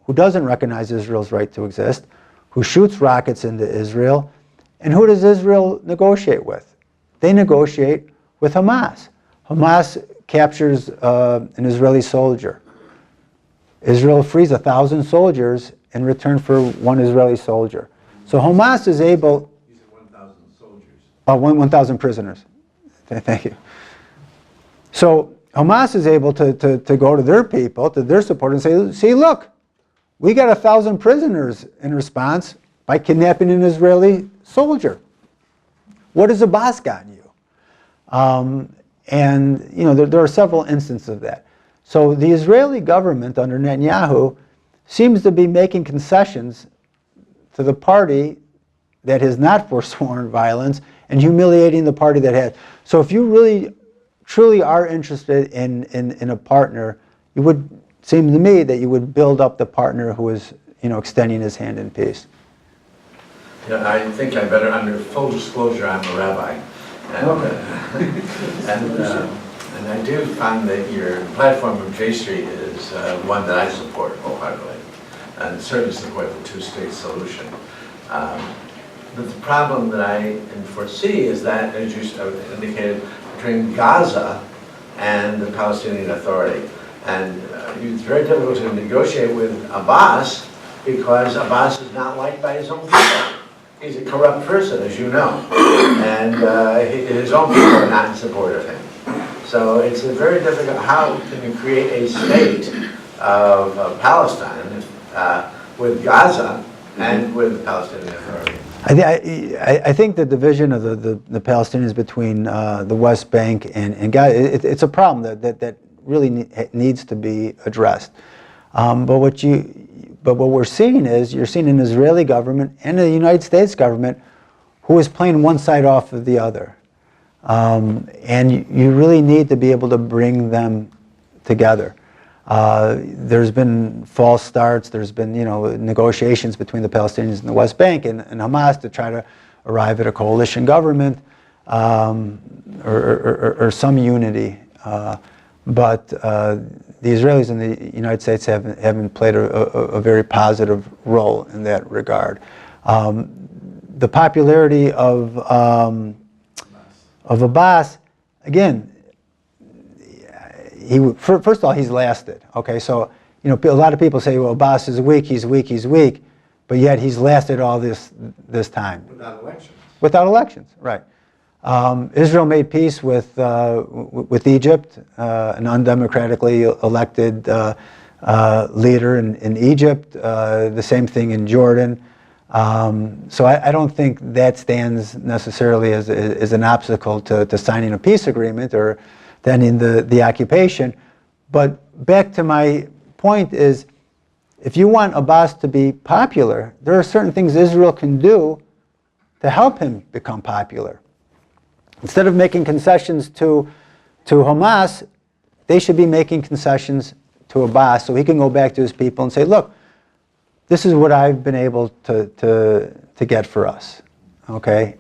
who doesn't recognize Israel's right to exist, who shoots rockets into Israel, and who does Israel negotiate with? They negotiate with Hamas. Hamas captures an Israeli soldier. Israel frees 1,000 soldiers in return for one Israeli soldier. So Hamas is able... You said 1,000 soldiers. 1,000 prisoners. Thank you. So Hamas is able to go to their people, to their supporters, and say, see, look, we got 1,000 prisoners in response by kidnapping an Israeli soldier. What has Abbas gotten you? There are several instances of that. So the Israeli government under Netanyahu seems to be making concessions to the party that has not forsworn violence and humiliating the party that has. So if you really, truly are interested in a partner, it would seem to me that you would build up the partner who is, extending his hand in peace. Yeah, I think I better, under full disclosure, I'm a rabbi. And I do find that your platform of J Street is one that I support wholeheartedly, and certainly support the two-state solution. But the problem that I foresee is that, as you indicated, between Gaza and the Palestinian Authority. And it's very difficult to negotiate with Abbas because Abbas is not liked by his own people. He's a corrupt person, as you know, and his own people are not in support of him. So it's very difficult. How can you create a state of Palestine with Gaza and with the Palestinian Authority? I think the division of the Palestinians between the West Bank and Gaza, it's a problem that really needs to be addressed. But what we're seeing is you're seeing an Israeli government and a United States government who is playing one side off of the other. And you really need to be able to bring them together. There's been false starts. There's been, negotiations between the Palestinians and the West Bank and Hamas to try to arrive at a coalition government or some unity. But the Israelis and the United States haven't played a very positive role in that regard. The popularity of Abbas, again, first of all, he's lasted. Okay, so a lot of people say, well, Abbas is weak, he's weak, but yet he's lasted all this time. Without elections. Without elections, right. Israel made peace with Egypt, an undemocratically elected leader in Egypt, the same thing in Jordan. So I don't think that stands necessarily as an obstacle to signing a peace agreement or to ending the occupation. But back to my point is, if you want Abbas to be popular, there are certain things Israel can do to help him become popular. Instead of making concessions to Hamas, they should be making concessions to Abbas so he can go back to his people and say, look, this is what I've been able to get for us, okay?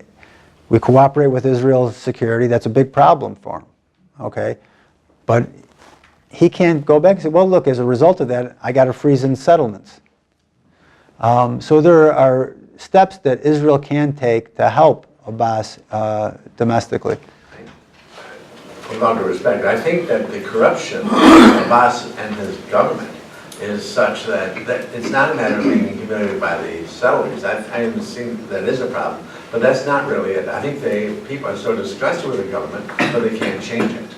We cooperate with Israel's security. That's a big problem for him, okay? But he can't go back and say, well, look, as a result of that, I got to freeze in settlements. So there are steps that Israel can take to help Abbas domestically. With all due respect, I think that the corruption of Abbas and his government is such that it's not a matter of being accumulated by the settlers. I haven't seen that is a problem, but that's not really it. I think people are so disgusted with the government, but they can't change it.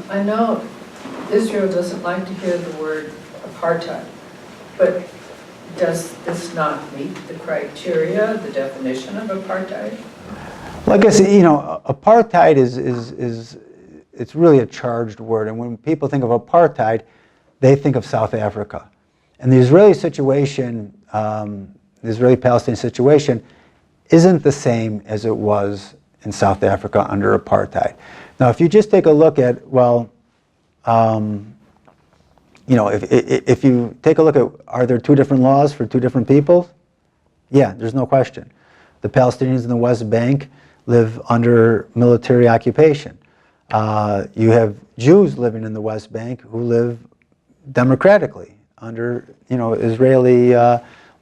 I know Israel doesn't like to hear the word apartheid, but does this not meet the criteria, the definition of apartheid? Well, I guess, apartheid is it's really a charged word. And when people think of apartheid, they think of South Africa. And the Israeli situation, the Israeli-Palestinian situation, isn't the same as it was in South Africa under apartheid. Now, if you just take a look at, if you take a look at, are there two different laws for two different peoples? Yeah, there's no question. The Palestinians in the West Bank live under military occupation. You have Jews living in the West Bank who live democratically under, Israeli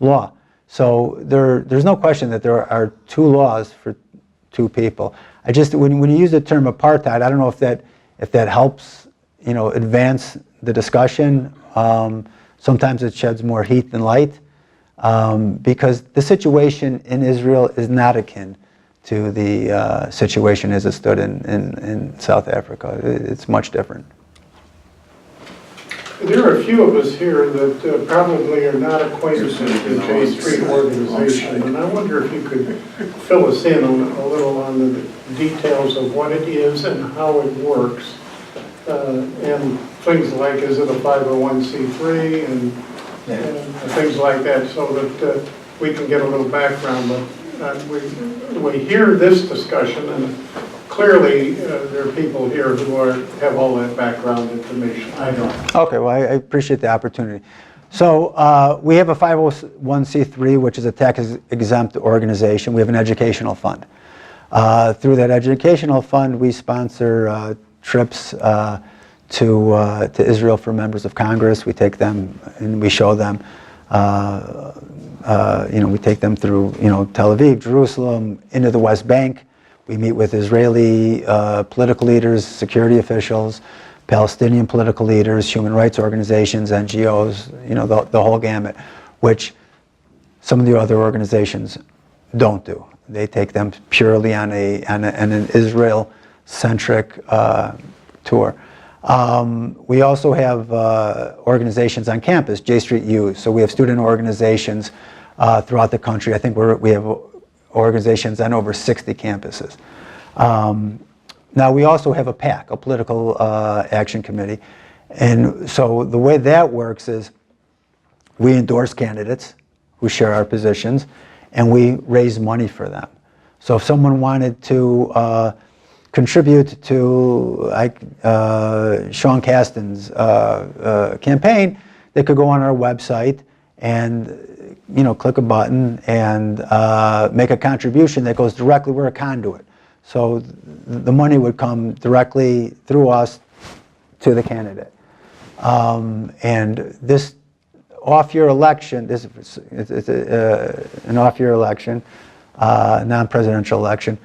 law. So there's no question that there are two laws for two people. When you use the term apartheid, I don't know if that helps, advance the discussion. Sometimes it sheds more heat than light, because the situation in Israel is not akin to the situation as it stood in South Africa. It's much different. There are a few of us here that probably are not acquainted with the J Street organization, and I wonder if you could fill us in a little on the details of what it is and how it works, and things like, is it a 501c3 and things like that, so that we can get a little background. But we hear this discussion, and clearly there are people here who have all that background information. I don't. Okay, well, I appreciate the opportunity. So we have a 501c3, which is a tax-exempt organization. We have an educational fund. Through that educational fund, we sponsor trips to Israel for members of Congress. We take them and we show them. We take them through, Tel Aviv, Jerusalem, into the West Bank. We meet with Israeli political leaders, security officials, Palestinian political leaders, human rights organizations, NGOs, the whole gamut, which some of the other organizations don't do. They take them purely on an Israel-centric tour. We also have organizations on campus, J Street U. So we have student organizations throughout the country. I think we have organizations on over 60 campuses. Now we also have a PAC, a political action committee. And so the way that works is we endorse candidates who share our positions, and we raise money for them. So if someone wanted to contribute to Sean Castan's campaign, they could go on our website and click a button and make a contribution that goes directly. We're a conduit. So the money would come directly through us to the candidate. And this off-year election, it's an off-year election, non-presidential election.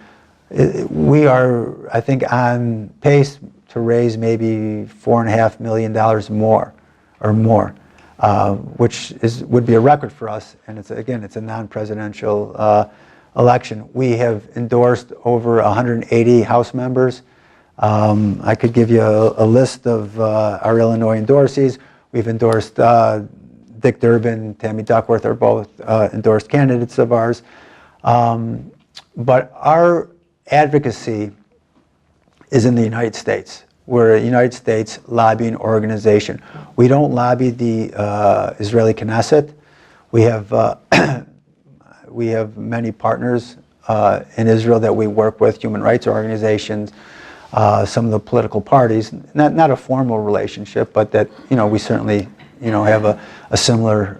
We are, I think, on pace to raise maybe $4.5 million more, which would be a record for us. And it's a non-presidential election. We have endorsed over 180 House members. I could give you a list of our Illinois endorsees. We've endorsed Dick Durbin, Tammy Duckworth are both endorsed candidates of ours. But our advocacy is in the United States. We're a United States lobbying organization. We don't lobby the Israeli Knesset. We have many partners in Israel that we work with, human rights organizations, some of the political parties. Not a formal relationship, but that we certainly have a similar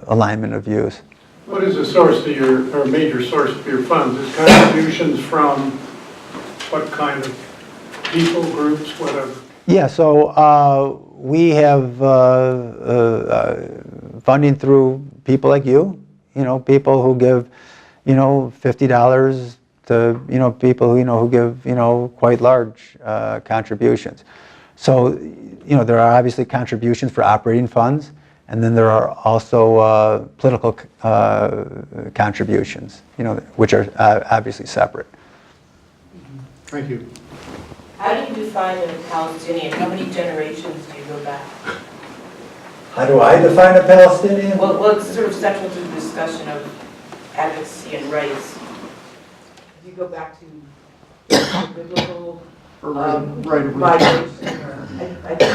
alignment of views. What is the source of or major source of your funds? Is contributions from what kind of people, groups, whatever? Yeah, so we have funding through people like you, people who give, $50 to, people who give, quite large contributions. So, there are obviously contributions for operating funds, and then there are also political contributions, which are obviously separate. Thank you. How do you define a Palestinian? How many generations do you go back? How do I define a Palestinian? Well, it's sort of central to the discussion of advocacy and rights. Do you go back to biblical right of migration? I think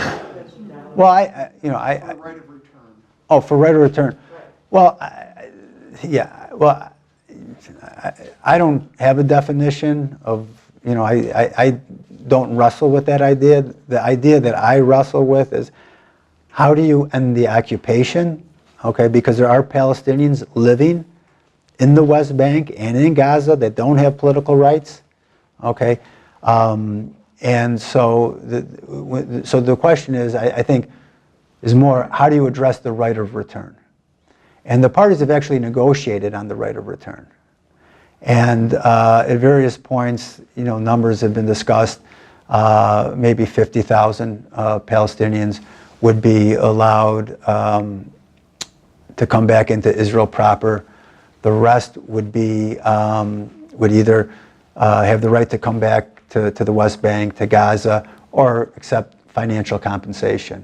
Well, right of return. Oh, for right of return. Right. Well, I don't have a definition of, I don't wrestle with that idea. The idea that I wrestle with is how do you end the occupation, okay? Because there are Palestinians living in the West Bank and in Gaza that don't have political rights, okay? And so the question is, I think, is more, how do you address the right of return? And the parties have actually negotiated on the right of return. And at various points, numbers have been discussed. Maybe 50,000 Palestinians would be allowed to come back into Israel proper. The rest would be would either have the right to come back to the West Bank, to Gaza, or accept financial compensation.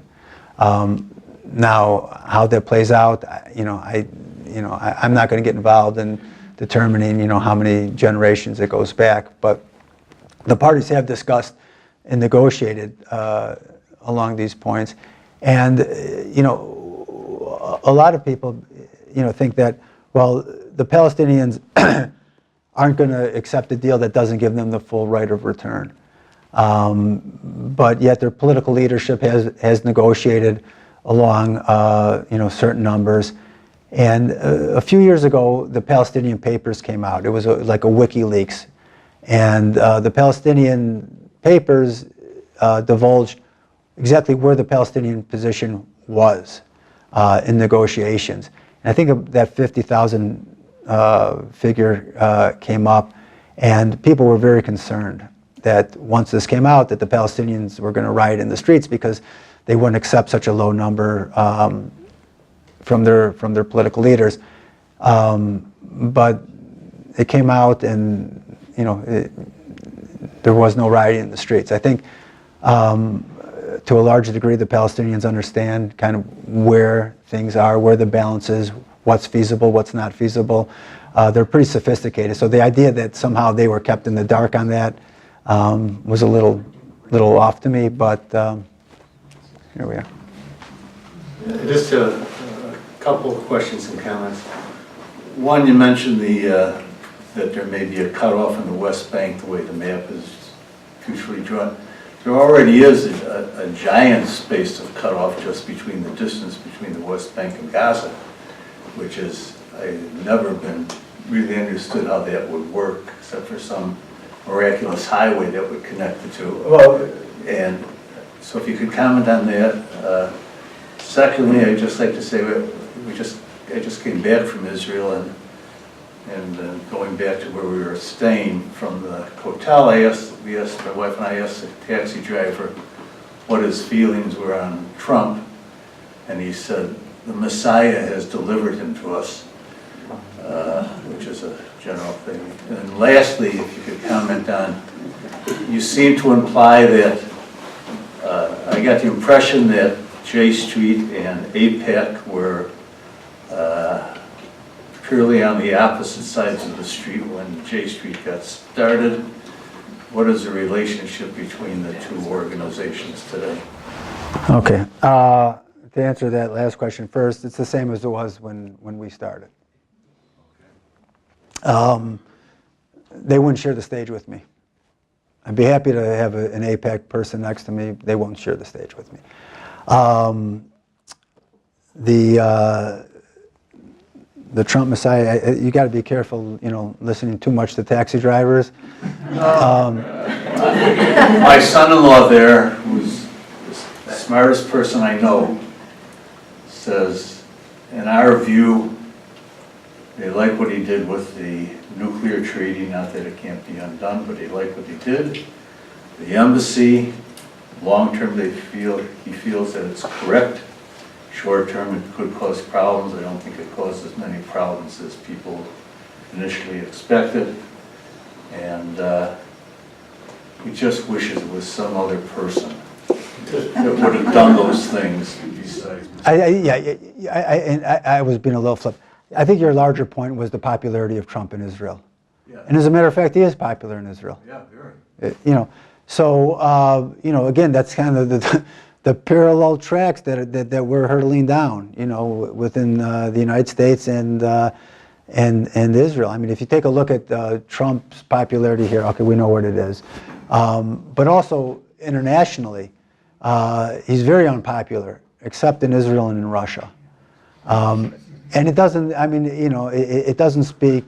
Now, how that plays out, I'm not going to get involved in determining, how many generations it goes back. But the parties have discussed and negotiated along these points, and a lot of people, think that, well, the Palestinians aren't going to accept a deal that doesn't give them the full right of return. But yet their political leadership has negotiated along certain numbers. And a few years ago, the Palestinian Papers came out. It was like a WikiLeaks. And the Palestinian Papers divulged exactly where the Palestinian position was in negotiations. And I think that 50,000 figure came up, and people were very concerned that once this came out, that the Palestinians were going to riot in the streets because they wouldn't accept such a low number from their political leaders. But it came out, and there was no rioting in the streets. I think To a large degree, the Palestinians understand kind of where things are, where the balance is, what's feasible, what's not feasible. They're pretty sophisticated. So the idea that somehow they were kept in the dark on that was a little off to me, but here we are. Just a couple of questions and comments. One, you mentioned that there may be a cutoff in the West Bank, the way the map is futurely drawn. There already is a giant space of cutoff just between the distance between the West Bank and Gaza, which is, I've never been really understood how that would work, except for some miraculous highway that would connect the two. Well, And so if you could comment on that. Secondly, I'd just like to say I just came back from Israel, and going back to where we were staying from the hotel, my wife and I asked the taxi driver what his feelings were on Trump, and he said, the Messiah has delivered him to us, which is a general thing. And lastly, if you could comment on, you seem to imply that, I got the impression that J Street and AIPAC were purely on the opposite sides of the street when J Street got started. What is the relationship between the two organizations today? Okay. To answer that last question first, it's the same as it was when we started. They wouldn't share the stage with me. I'd be happy to have an AIPAC person next to me. They won't share the stage with me. The Trump Messiah, you got to be careful, listening too much to taxi drivers. My son-in-law there, who's the smartest person I know, says, in our view, they like what he did with the nuclear treaty, not that it can't be undone, but they like what he did. The embassy, long-term, he feels that it's correct. Short-term, it could cause problems. I don't think it caused as many problems as people initially expected. And he just wishes it was some other person that would have done those things besides. I was being a little flip. I think your larger point was the popularity of Trump in Israel. Yeah. And as a matter of fact, he is popular in Israel. Yeah, very. So, again, that's kind of the parallel tracks that we're hurtling down, within the United States and Israel. I mean, if you take a look at Trump's popularity here, okay, we know what it is. But also internationally, he's very unpopular, except in Israel and in Russia. And it doesn't, it doesn't speak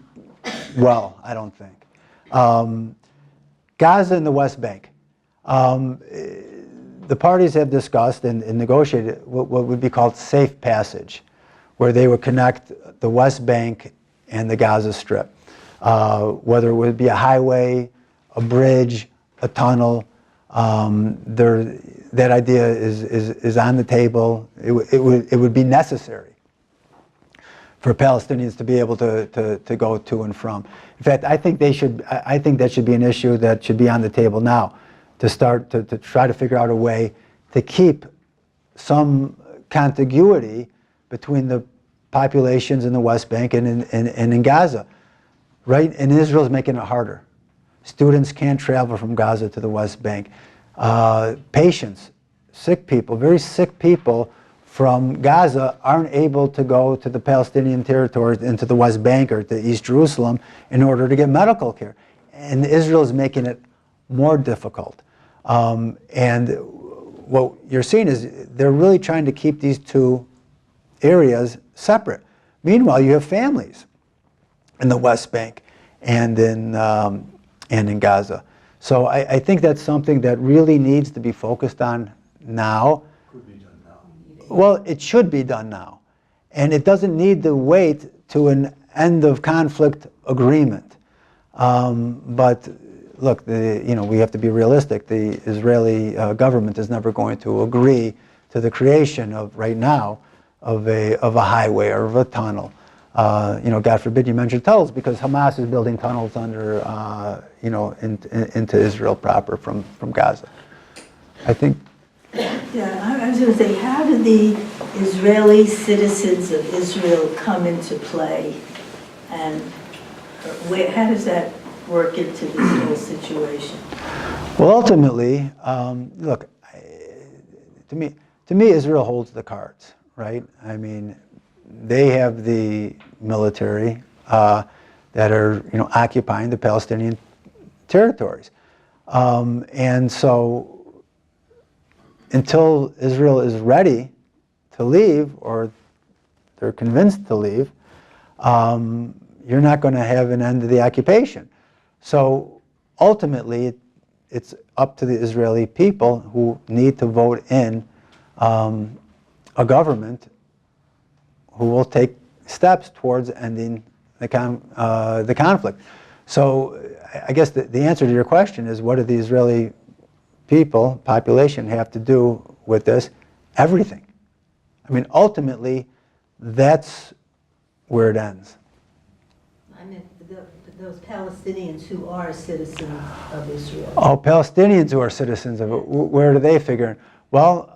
well, I don't think. Gaza and the West Bank. The parties have discussed and negotiated what would be called safe passage, where they would connect the West Bank and the Gaza Strip. Whether it would be a highway, a bridge, a tunnel, that idea is on the table. It would be necessary for Palestinians to be able to go to and from. In fact, I think that should be an issue that should be on the table now, to start to try to figure out a way to keep some contiguity between the populations in the West Bank and in Gaza. Right? And Israel's making it harder. Students can't travel from Gaza to the West Bank. Patients, sick people, very sick people from Gaza aren't able to go to the Palestinian territories, into the West Bank or to East Jerusalem in order to get medical care. And Israel is making it more difficult. And what you're seeing is they're really trying to keep these two areas separate. Meanwhile, you have families in the West Bank and in Gaza. So I think that's something that really needs to be focused on now. Could be done now. Well, it should be done now. And it doesn't need to wait to an end of conflict agreement. But look, we have to be realistic. The Israeli government is never going to agree to the creation of, right now, of a highway or of a tunnel. God forbid you mention tunnels, because Hamas is building tunnels under, into Israel proper from Gaza. I think, Yeah, I was going to say, how do the Israeli citizens of Israel come into play? And how does that work into this whole situation? well, ultimately, look, to me, Israel holds the cards, right? I mean, they have the military that are, occupying the Palestinian territories. And so until Israel is ready to leave, or they're convinced to leave, you're not going to have an end to the occupation. So ultimately, it's up to the Israeli people who need to vote in a government who will take steps towards ending the conflict. So I guess the answer to your question is, what do the Israeli population have to do with this? Everything. I mean, ultimately, that's where it ends. I meant those Palestinians who are citizens of Israel. Oh, Palestinians who are citizens of it, where do they figure in? Well,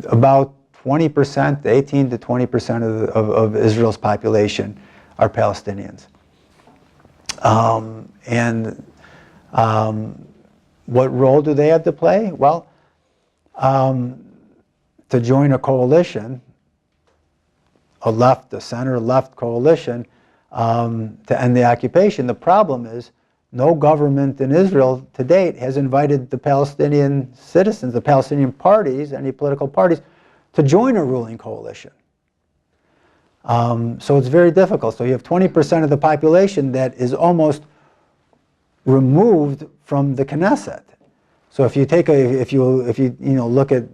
about 20%, 18 to 20% of Israel's population are Palestinians. What role do they have to play? Well, to join a coalition, a center-left coalition, to end the occupation. The problem is, no government in Israel to date has invited the Palestinian citizens, the Palestinian parties, any political parties, to join a ruling coalition. So it's very difficult. So you have 20% of the population that is almost removed from the Knesset. So if you take if you look at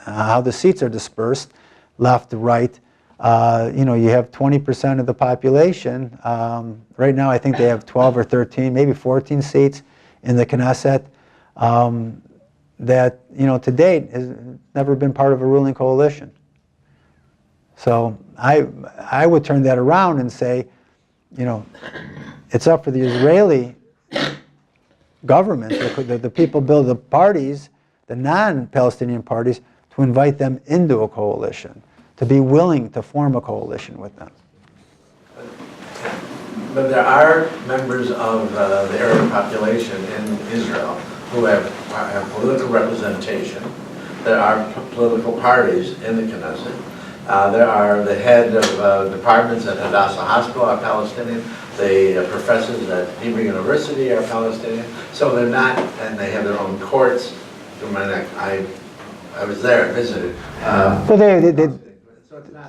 how the seats are dispersed, left to right, you have 20% of the population. Right now, I think they have 12 or 13, maybe 14 seats in the Knesset that, to date has never been part of a ruling coalition. So I would turn that around and say, it's up for the Israeli government, the people build the parties, the non-Palestinian parties, to invite them into a coalition, to be willing to form a coalition with them. But there are members of the Arab population in Israel who have political representation. There are political parties in the Knesset. There are the head of departments at Hadassah Hospital are Palestinian. The professors at Hebrew University are Palestinian. So they're not, and they have their own courts. I was there, visited. Well,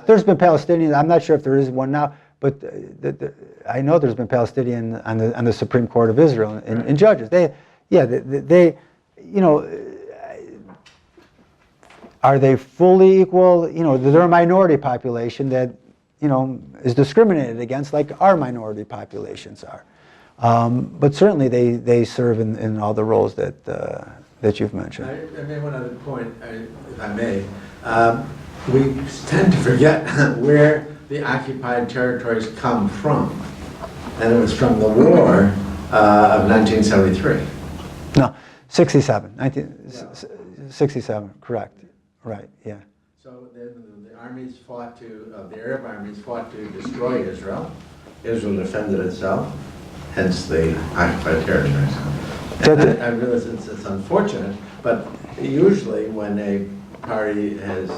there's been Palestinians. I'm not sure if there is one now, but I know there's been Palestinian on the Supreme Court of Israel and judges. Are they fully equal? They're a minority population that is discriminated against, like our minority populations are. But certainly they serve in all the roles that you've mentioned. I made one other point, if I may. We tend to forget where the occupied territories come from. And it was from the war of 1973. No, 67. 1967, correct. Right, yeah. So the armies fought the Arab armies fought to destroy Israel. Israel defended itself, hence the occupied territories. I realize it's unfortunate, but usually when a party has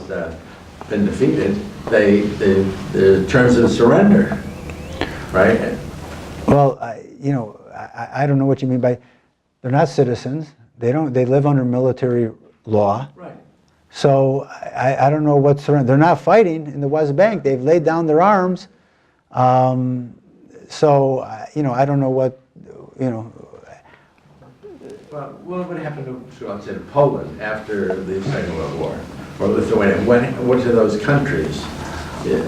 been defeated, the terms of surrender, right? Well, I don't know what you mean by, they're not citizens. They live under military law. Right. So I don't know what surrender. They're not fighting in the West Bank. They've laid down their arms. So I don't know what Well, what happened to, let's say, Poland after the Second World War, or Lithuania? What are those countries?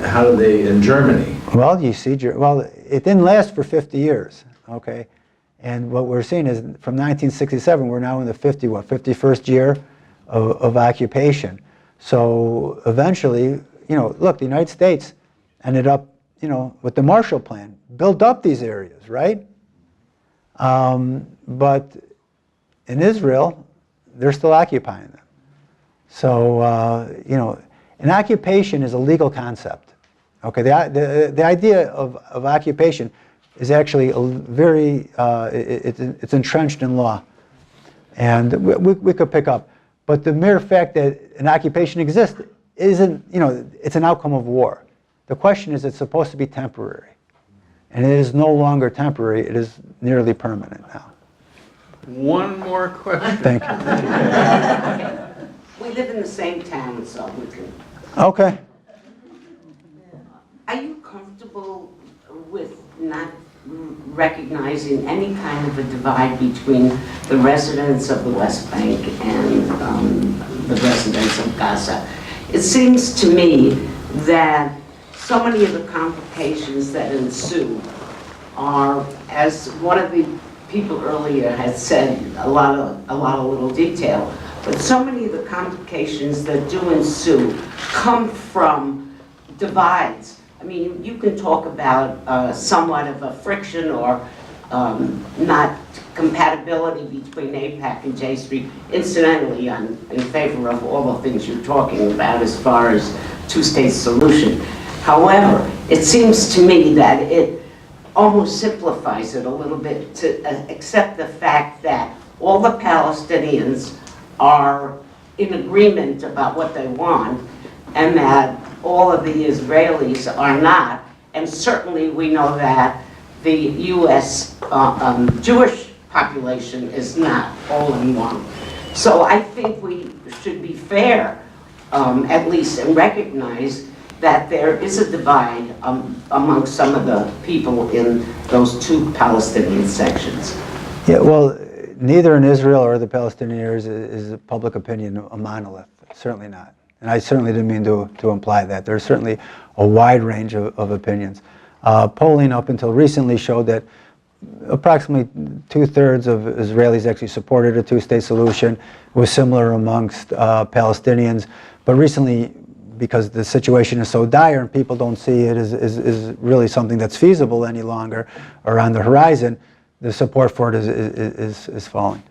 How did they, in Germany? Well, you see, it didn't last for 50 years, okay? And what we're seeing is from 1967, we're now in the 51st year of occupation. So eventually, look, the United States ended up, with the Marshall Plan, built up these areas, right? But in Israel, they're still occupying them. So, an occupation is a legal concept. Okay, the idea of occupation is actually it's entrenched in law. And we could pick up. But the mere fact that an occupation exists isn't, it's an outcome of war. The question is, it's supposed to be temporary. And it is no longer temporary, it is nearly permanent now. One more question. Thank you. We live in the same town, so we can. Okay. Are you comfortable with not recognizing any kind of a divide between the residents of the West Bank and the residents of Gaza? It seems to me that so many of the complications that ensue are, as one of the people earlier had said, a lot of little detail, but so many of the complications that do ensue come from divides. I mean, you can talk about somewhat of a friction or not compatibility between AIPAC and J Street. Incidentally, I'm in favor of all the things you're talking about as far as two-state solution. However, it seems to me that it almost simplifies it a little bit to accept the fact that all the Palestinians are in agreement about what they want, and that all of the Israelis are not. And certainly we know that the U.S. Jewish population is not all in one. So I think we should be fair, at least, and recognize that there is a divide among some of the people in those two Palestinian sections. Yeah, well, neither in Israel or the Palestinians is public opinion a monolith. Certainly not. And I certainly didn't mean to imply that. There's certainly a wide range of opinions. Polling up until recently showed that approximately 2/3 of Israelis actually supported a two-state solution. It was similar amongst Palestinians. But recently, because the situation is so dire and people don't see it as really something that's feasible any longer or on the horizon, the support for it is falling.